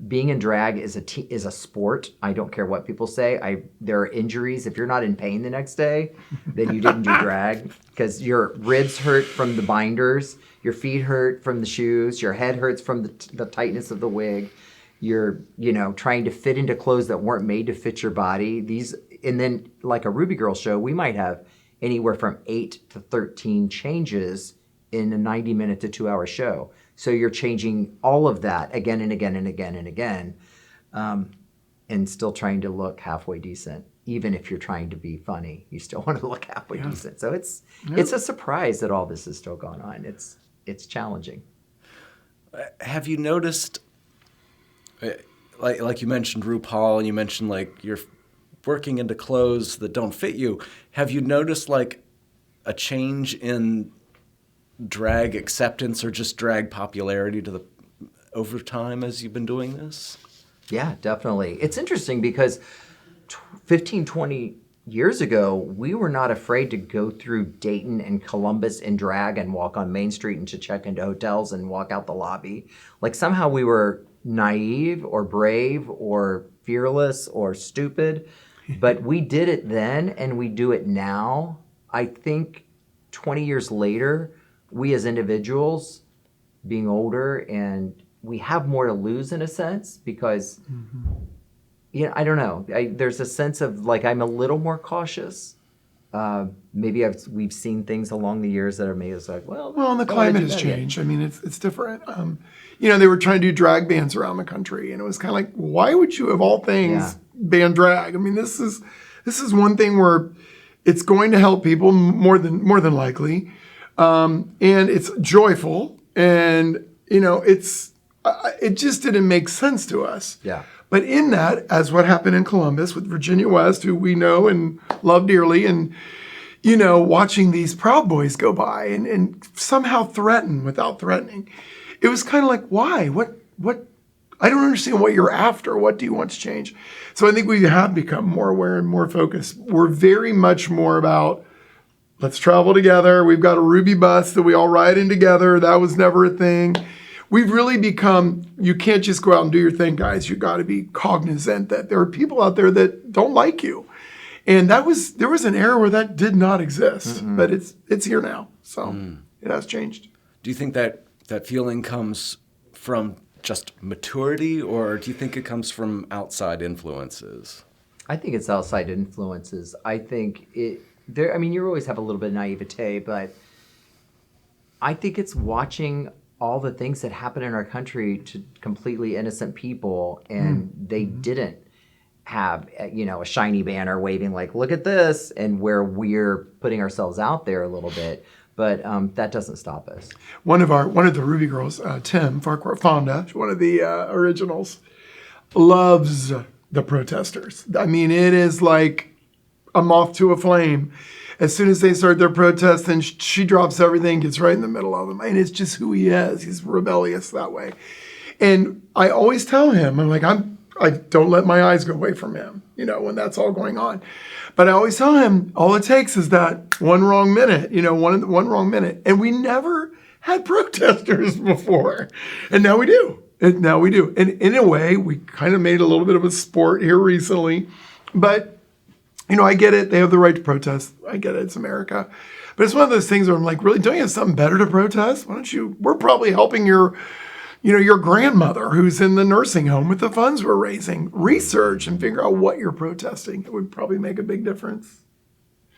Being in drag is a sport. I don't care what people say. There are injuries. If you're not in pain the next day, then you didn't do drag, because your ribs hurt from the binders, your feet hurt from the shoes, your head hurts from the tightness of the wig. You're, trying to fit into clothes that weren't made to fit your body. And then like a Rubi Girl show, we might have anywhere from 8 to 13 changes in a 90-minute to 2-hour show. So you're changing all of that again and again and again and again, and still trying to look halfway decent. Even if you're trying to be funny, you still want to look halfway decent. So it's a surprise that all this has still gone on. It's challenging. Have you noticed, like you mentioned RuPaul, and you mentioned like you're working into clothes that don't fit you. Have you noticed like a change in drag acceptance or just drag popularity over time as you've been doing this? Yeah, definitely. It's interesting because 15, 20 years ago, we were not afraid to go through Dayton and Columbus in drag and walk on Main Street and to check into hotels and walk out the lobby. Like somehow we were naive or brave or fearless or stupid, but we did it then and we do it now. I think 20 years later, we as individuals, being older, and we have more to lose in a sense, because, I don't know. There's a sense of like I'm a little more cautious. Maybe we've seen things along the years that are made us like, well, and the climate has changed. I mean, it's different. They were trying to do drag bans around the country, and it was kind of like, why would you, of all things, ban drag? I mean, this is one thing where it's going to help people more than likely. And it's joyful, and it just didn't make sense to us. Yeah. But in that, as what happened in Columbus with Virginia West, who we know and love dearly, and watching these Proud Boys go by and somehow threaten without threatening, it was kind of like, why? What? I don't understand what you're after. What do you want to change? So I think we have become more aware and more focused. We're very much more about, let's travel together. We've got a Rubi bus that we all ride in together. That was never a thing. We've really become, you can't just go out and do your thing, guys. You got to be cognizant that there are people out there that don't like you. And there was an era where that did not exist, but it's here now. So it has changed. Do you think that feeling comes from just maturity, or do you think it comes from outside influences? I think it's outside influences. I think you always have a little bit of naivete, but I think it's watching all the things that happen in our country to completely innocent people, and they didn't have, a shiny banner waving like, look at this, and where we're putting ourselves out there a little bit. But that doesn't stop us. One of the Rubi Girls, Tim Farquhar Fonda, one of the originals, loves the protesters. I mean, it is like a moth to a flame. As soon as they start their protest, then she drops everything, gets right in the middle of them. And it's just who he is. He's rebellious that way. And I always tell him, I'm like, I don't let my eyes go away from him, when that's all going on. But I always tell him, all it takes is that one wrong minute, one wrong minute. And we never had protesters before. And now we do. And in a way, we kind of made a little bit of a sport here recently. But I get it. They have the right to protest. I get it. It's America. But it's one of those things where I'm like, really, don't you have something better to protest? Why don't you? We're probably helping your grandmother who's in the nursing home with the funds we're raising. Research and figure out what you're protesting. It would probably make a big difference.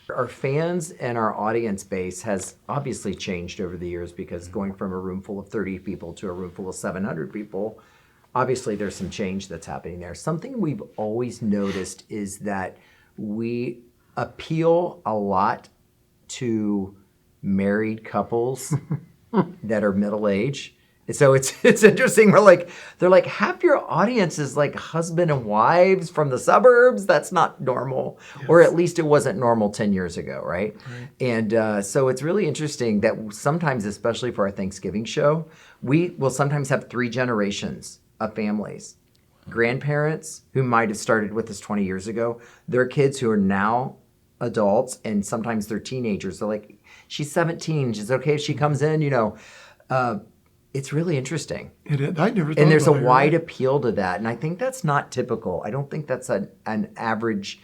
Our fans and our audience base has obviously changed over the years, because going from a room full of 30 people to a room full of 700 people, obviously there's some change that's happening there. Something we've always noticed is that we appeal a lot to married couples that are middle-aged, So it's interesting. They're like, half your audience is like husband and wives from the suburbs. That's not normal, or at least it wasn't normal 10 years ago, right? And so it's really interesting that sometimes, especially for our Thanksgiving show, we will sometimes have 3 generations of families. Grandparents who might have started with us 20 years ago, their kids who are now adults, and sometimes they're teenagers. They're like, she's 17. She's okay if she comes in, It's really interesting. It is. I never thought And there's a about it, wide right? appeal to that. And I think that's not typical. I don't think that's an average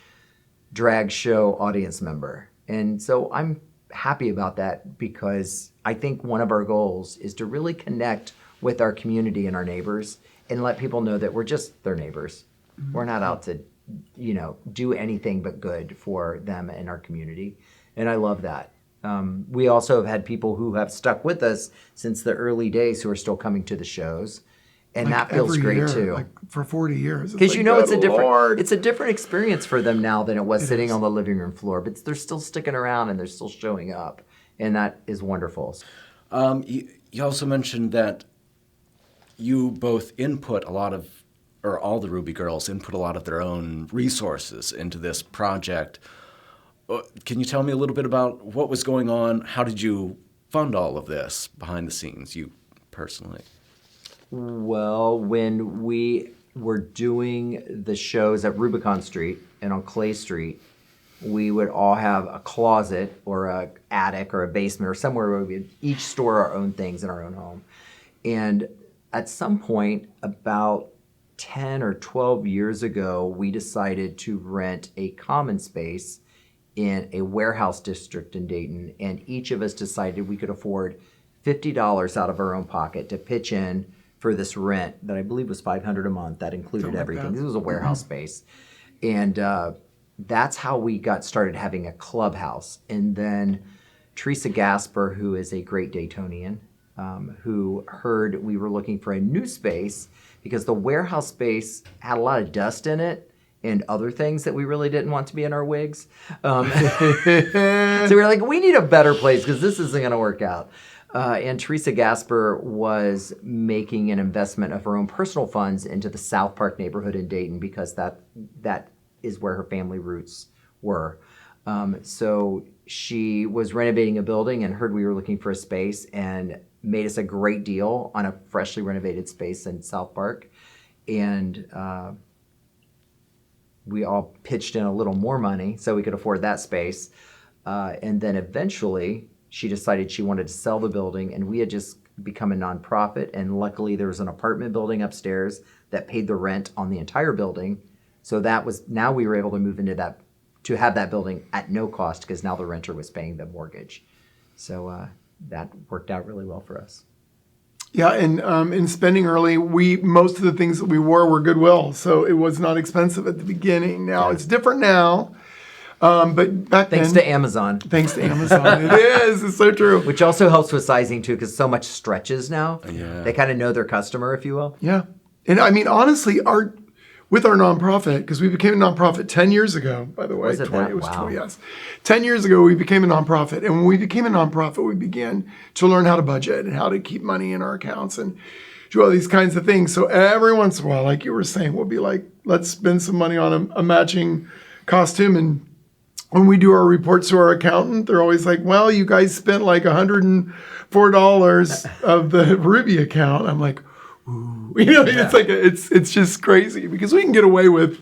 drag show audience member. And so I'm happy about that, because I think one of our goals is to really connect with our community and our neighbors and let people know that we're just their neighbors. We're not out to, do anything but good for them and our community. And I love that. We also have had people who have stuck with us since the early days who are still coming to the shows, and Like that feels every great year, too. like for 40 years. Because like, it's good Lord. a different experience for them now than it was sitting on the living room floor. But they're still sticking around and they're still showing up, and that is wonderful. You also mentioned that you both input all the Rubi Girls input a lot of their own resources into this project. Can you tell me a little bit about what was going on? How did you fund all of this behind the scenes, you personally? Well, when we were doing the shows at Rubicon Street and on Clay Street, we would all have a closet or a attic or a basement or somewhere where we would each store our own things in our own home. And at some point, about 10 or 12 years ago, we decided to rent a common space in a warehouse district in Dayton, and each of us decided we could afford $50 out of our own pocket to pitch in for this rent that I believe was $500 a month. That included Something like everything. that. This was a warehouse space. And that's how we got started having a clubhouse. And then Teresa Gasper, who is a great Daytonian, who heard we were looking for a new space because the warehouse space had a lot of dust in it and other things that we really didn't want to be in our wigs. So we were like, we need a better place because this isn't going to work out. And Teresa Gasper was making an investment of her own personal funds into the South Park neighborhood in Dayton because that is where her family roots were. So she was renovating a building and heard we were looking for a space and made us a great deal on a freshly renovated space in South Park. And we all pitched in a little more money so we could afford that space. And then eventually she decided she wanted to sell the building, and we had just become a nonprofit. And luckily there was an apartment building upstairs that paid the rent on the entire building. So now we were able to move into that, to have that building at no cost because now the renter was paying the mortgage. So that worked out really well for us. Yeah, and in spending early, most of the things that we wore were Goodwill, so it was not expensive at the beginning. Now it's different now, but back Thanks then, to Amazon. thanks to Amazon, it is. It's so true. Which also helps with sizing too, because so much stretches now. Yeah. They kind of know their customer, if you will. Yeah, and I mean honestly, with our nonprofit, because we became a nonprofit 10 years ago, by the way. Was it that? It was Wow. 20, yes. 10 years ago, we became a nonprofit. And when we became a nonprofit, we began to learn how to budget and how to keep money in our accounts and do all these kinds of things. So every once in a while, like you were saying, we'll be like, let's spend some money on a matching costume. And when we do our reports to our accountant, they're always like, well, you guys spent like $104 of the Rubi account. I'm like, it's like it's just crazy because we can get away with,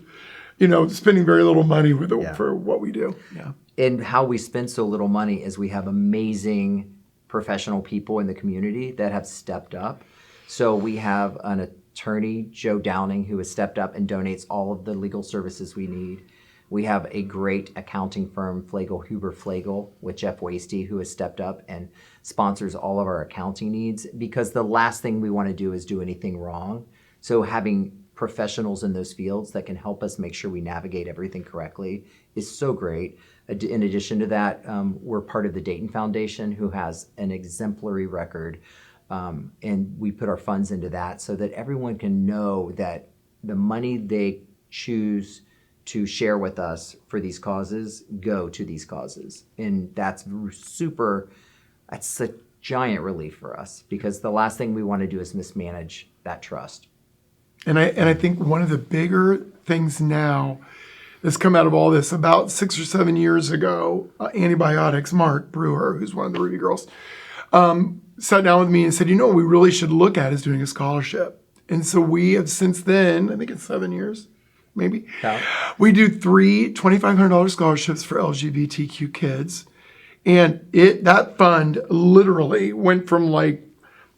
spending very little money for what we do. Yeah. And how we spend so little money is we have amazing professional people in the community that have stepped up. So we have an attorney, Joe Downing, who has stepped up and donates all of the legal services we need. We have a great accounting firm, Flagel Huber Flagel, with Jeff Wasty, who has stepped up and sponsors all of our accounting needs, because the last thing we want to do is do anything wrong. So having professionals in those fields that can help us make sure we navigate everything correctly is so great. In addition to that, we're part of the Dayton Foundation, who has an exemplary record, and we put our funds into that so that everyone can know that the money they choose to share with us for these causes go to these causes. And that's such giant relief for us because the last thing we want to do is mismanage that trust. And I think one of the bigger things now that's come out of all this, about 6 or 7 years ago, Antibiotics, Mark Brewer, who's one of the Rubi Girls, sat down with me and said, what we really should look at is doing a scholarship. And so we have since then, I think it's 7 years, maybe, we do 3 $2,500 scholarships for LGBTQ kids. And that fund literally went from maybe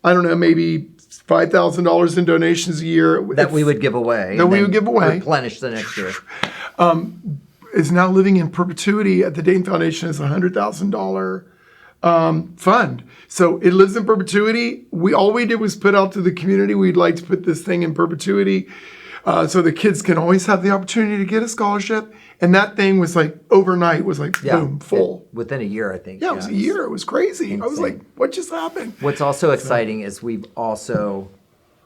$5,000 in donations a year. That we would give away. Replenish the next year. Is now living in perpetuity at the Dayton Foundation as a $100,000 fund. So it lives in perpetuity. All we did was put out to the community, we'd like to put this thing in perpetuity so the kids can always have the opportunity to get a scholarship. And that thing was overnight was boom, full. Within a year, I think. Yeah, it was a year. It was crazy. Insane. I was like, what just happened? What's also exciting is we've also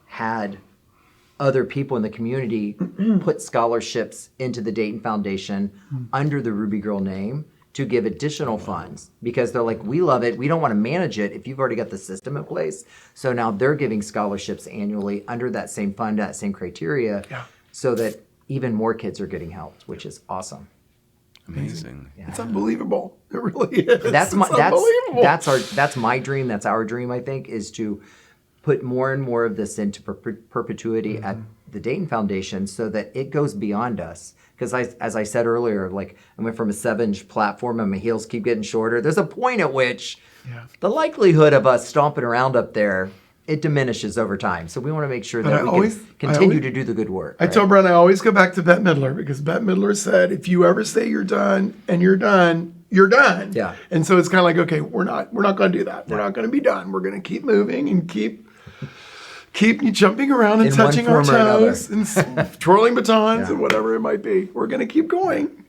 had other people in the community put scholarships into the Dayton Foundation under the Rubi Girl name to give additional funds because they're like, we love it. We don't want to manage it if you've already got the system in place. So now they're giving scholarships annually under that same fund, that same criteria, so that even more kids are getting helped, which is awesome. Amazing. Yeah. It's unbelievable. It really is. That's unbelievable. That's my dream. That's our dream, I think, is to put more and more of this into perpetuity at the Dayton Foundation so that it goes beyond us. Because as I said earlier, I went from a 7-inch platform and my heels keep getting shorter. There's a point at which the likelihood of us stomping around up there, it diminishes over time. So we want to make sure that we can continue to do the good work. I tell Brent I always go back to Bette Midler because Bette Midler said, if you ever say you're done and you're done, you're done. Yeah. And so it's kind of like, okay, we're not going to do that. We're not going to be done. We're going to keep moving and keep jumping around and touching our toes and twirling batons and whatever it might be. We're going to keep going.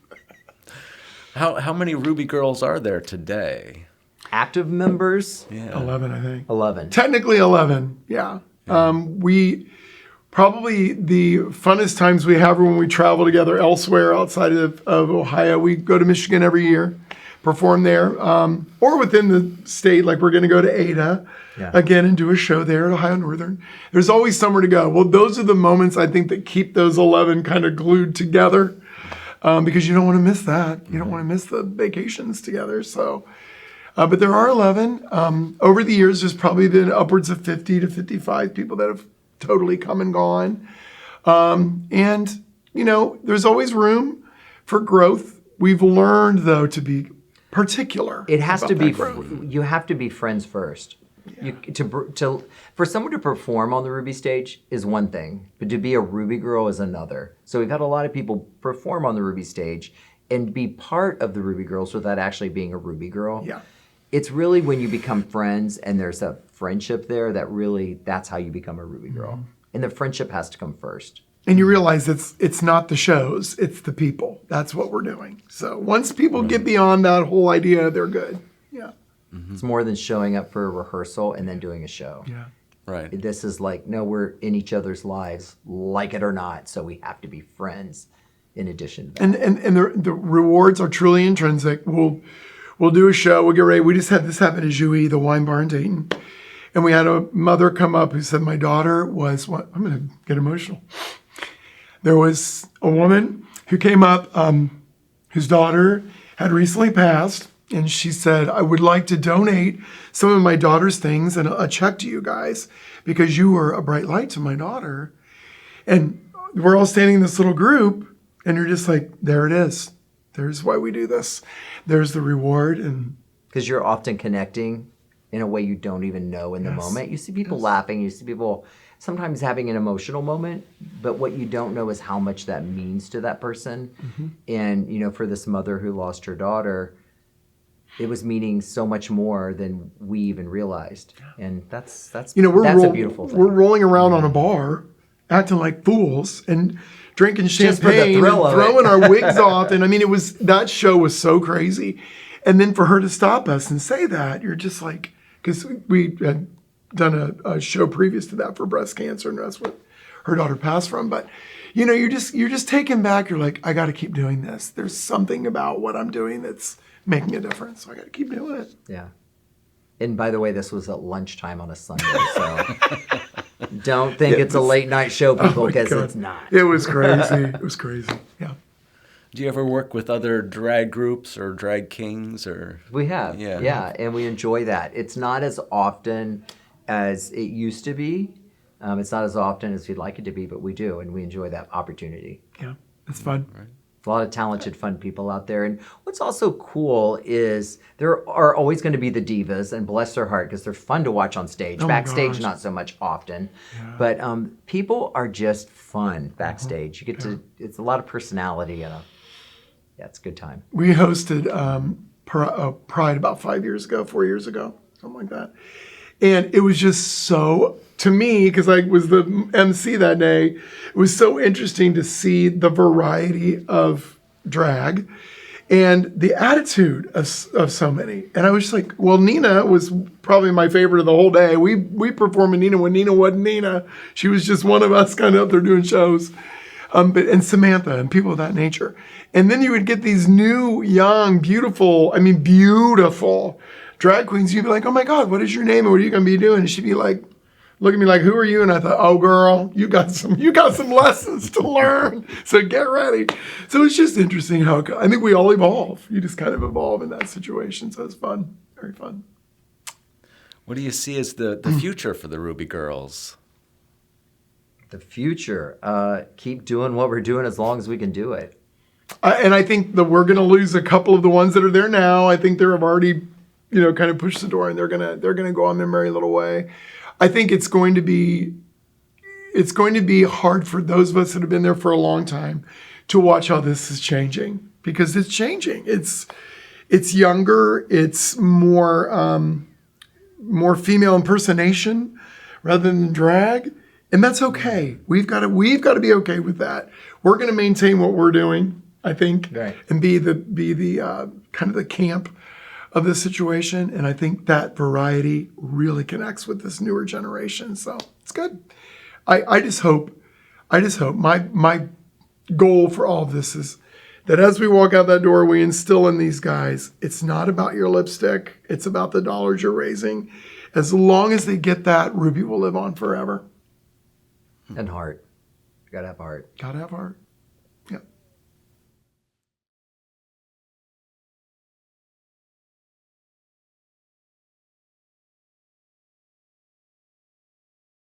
How many Rubi Girls are there today? Active members? Yeah. 11, I think. 11. Technically 11, yeah. We probably the funnest times we have are when we travel together elsewhere outside of Ohio. We go to Michigan every year, perform there, or within the state, like we're going to go to Ada again and do a show there at Ohio Northern. There's always somewhere to go. Well, those are the moments I think that keep those 11 kind of glued together because you don't want to miss that. You don't want to miss the vacations together. So, but there are 11. Over the years, there's probably been upwards of 50 to 55 people that have totally come and gone. And, there's always room for growth. We've learned, though, to be particular. It has to be, growth. you have to be friends first. Yeah. For someone to perform on the Rubi stage is one thing, but to be a Rubi Girl is another. So we've had a lot of people perform on the Rubi stage and be part of the Rubi Girls without actually being a Rubi Girl. Yeah. It's really when you become friends and there's a friendship there that's how you become a Rubi Girl. And the friendship has to come first. And you realize it's not the shows, it's the people. That's what we're doing. So once people get beyond that whole idea, they're good. Yeah. It's more than showing up for a rehearsal and then doing a show. Yeah. Right. This is no, we're in each other's lives, like it or not. So we have to be friends in addition to that. And the rewards are truly intrinsic. We'll do a show. We'll get ready. We just had this happen at Jouy, the wine bar in Dayton. And we had a mother come up who said, my daughter was, I'm going to get emotional. There was a woman who came up whose daughter had recently passed. And she said, I would like to donate some of my daughter's things and a check to you guys because you were a bright light to my daughter. And we're all standing in this little group and you're just like, there it is. There's why we do this. There's the reward. And because you're often connecting in a way you don't even know in the moment. You see people laughing. You see people sometimes having an emotional moment. But what you don't know is how much that means to that person. And, for this mother who lost her daughter, it was meaning so much more than we even realized. And that's a beautiful thing. We're rolling around on a bar, acting like fools, and drinking champagne and throwing our wigs off. And that show was so crazy. And then for her to stop us and say that, you're just like, because we had done a show previous to that for breast cancer, and that's what her daughter passed from. But, you're just taken back. You're like, I got to keep doing this. There's something about what I'm doing that's making a difference. So I got to keep doing it. Yeah. And by the way, this was at lunchtime on a Sunday, so don't think it's a late night show, people, because it's not. It was crazy. It was crazy. Yeah. Do you ever work with other drag groups or drag kings or? We have, Yeah. yeah, and we enjoy that. It's not as often as it used to be. It's not as often as we'd like it to be, but we do, and we enjoy that opportunity. Yeah. It's fun. Right. A lot of talented, fun people out there. And what's also cool is there are always going to be the divas, and bless their heart, because they're fun to watch on stage. Oh my Backstage, gosh. not so much often. But people are just fun backstage. You get to, it's a lot of personality, and it's a good time. We hosted Pride about 4 years ago, something like that. And it was just so, to me, because I was the MC that day, it was so interesting to see the variety of drag and the attitude of so many. And I was just like, well, Nina was probably my favorite of the whole day. We performed with Nina when Nina wasn't Nina. She was just one of us kind of up there doing shows. And Samantha and people of that nature. And then you would get these new, young, beautiful drag queens. You'd be like, oh my God, what is your name and what are you going to be doing? And she'd be like, look at me like, who are you? And I thought, oh girl, you got some lessons to learn. So get ready. So it's just interesting how I think we all evolve. You just kind of evolve in that situation. So it's fun, very fun. What do you see as the future for the Rubi Girls? The future, keep doing what we're doing as long as we can do it. And I think that we're going to lose a couple of the ones that are there now. I think they've already, kind of pushed the door, and they're gonna go on their merry little way. I think it's going to be hard for those of us that have been there for a long time to watch how this is changing, because it's changing. It's younger. It's more female impersonation rather than drag. And that's okay. We've got to be okay with that. We're going to maintain what we're doing, I think, Right. and be the kind of the camp of the situation. And I think that variety really connects with this newer generation. So it's good. I just hope my goal for all of this is that as we walk out that door, we instill in these guys, it's not about your lipstick. It's about the dollars you're raising. As long as they get that, Rubi will live on forever. And heart. You gotta have heart. Gotta have heart.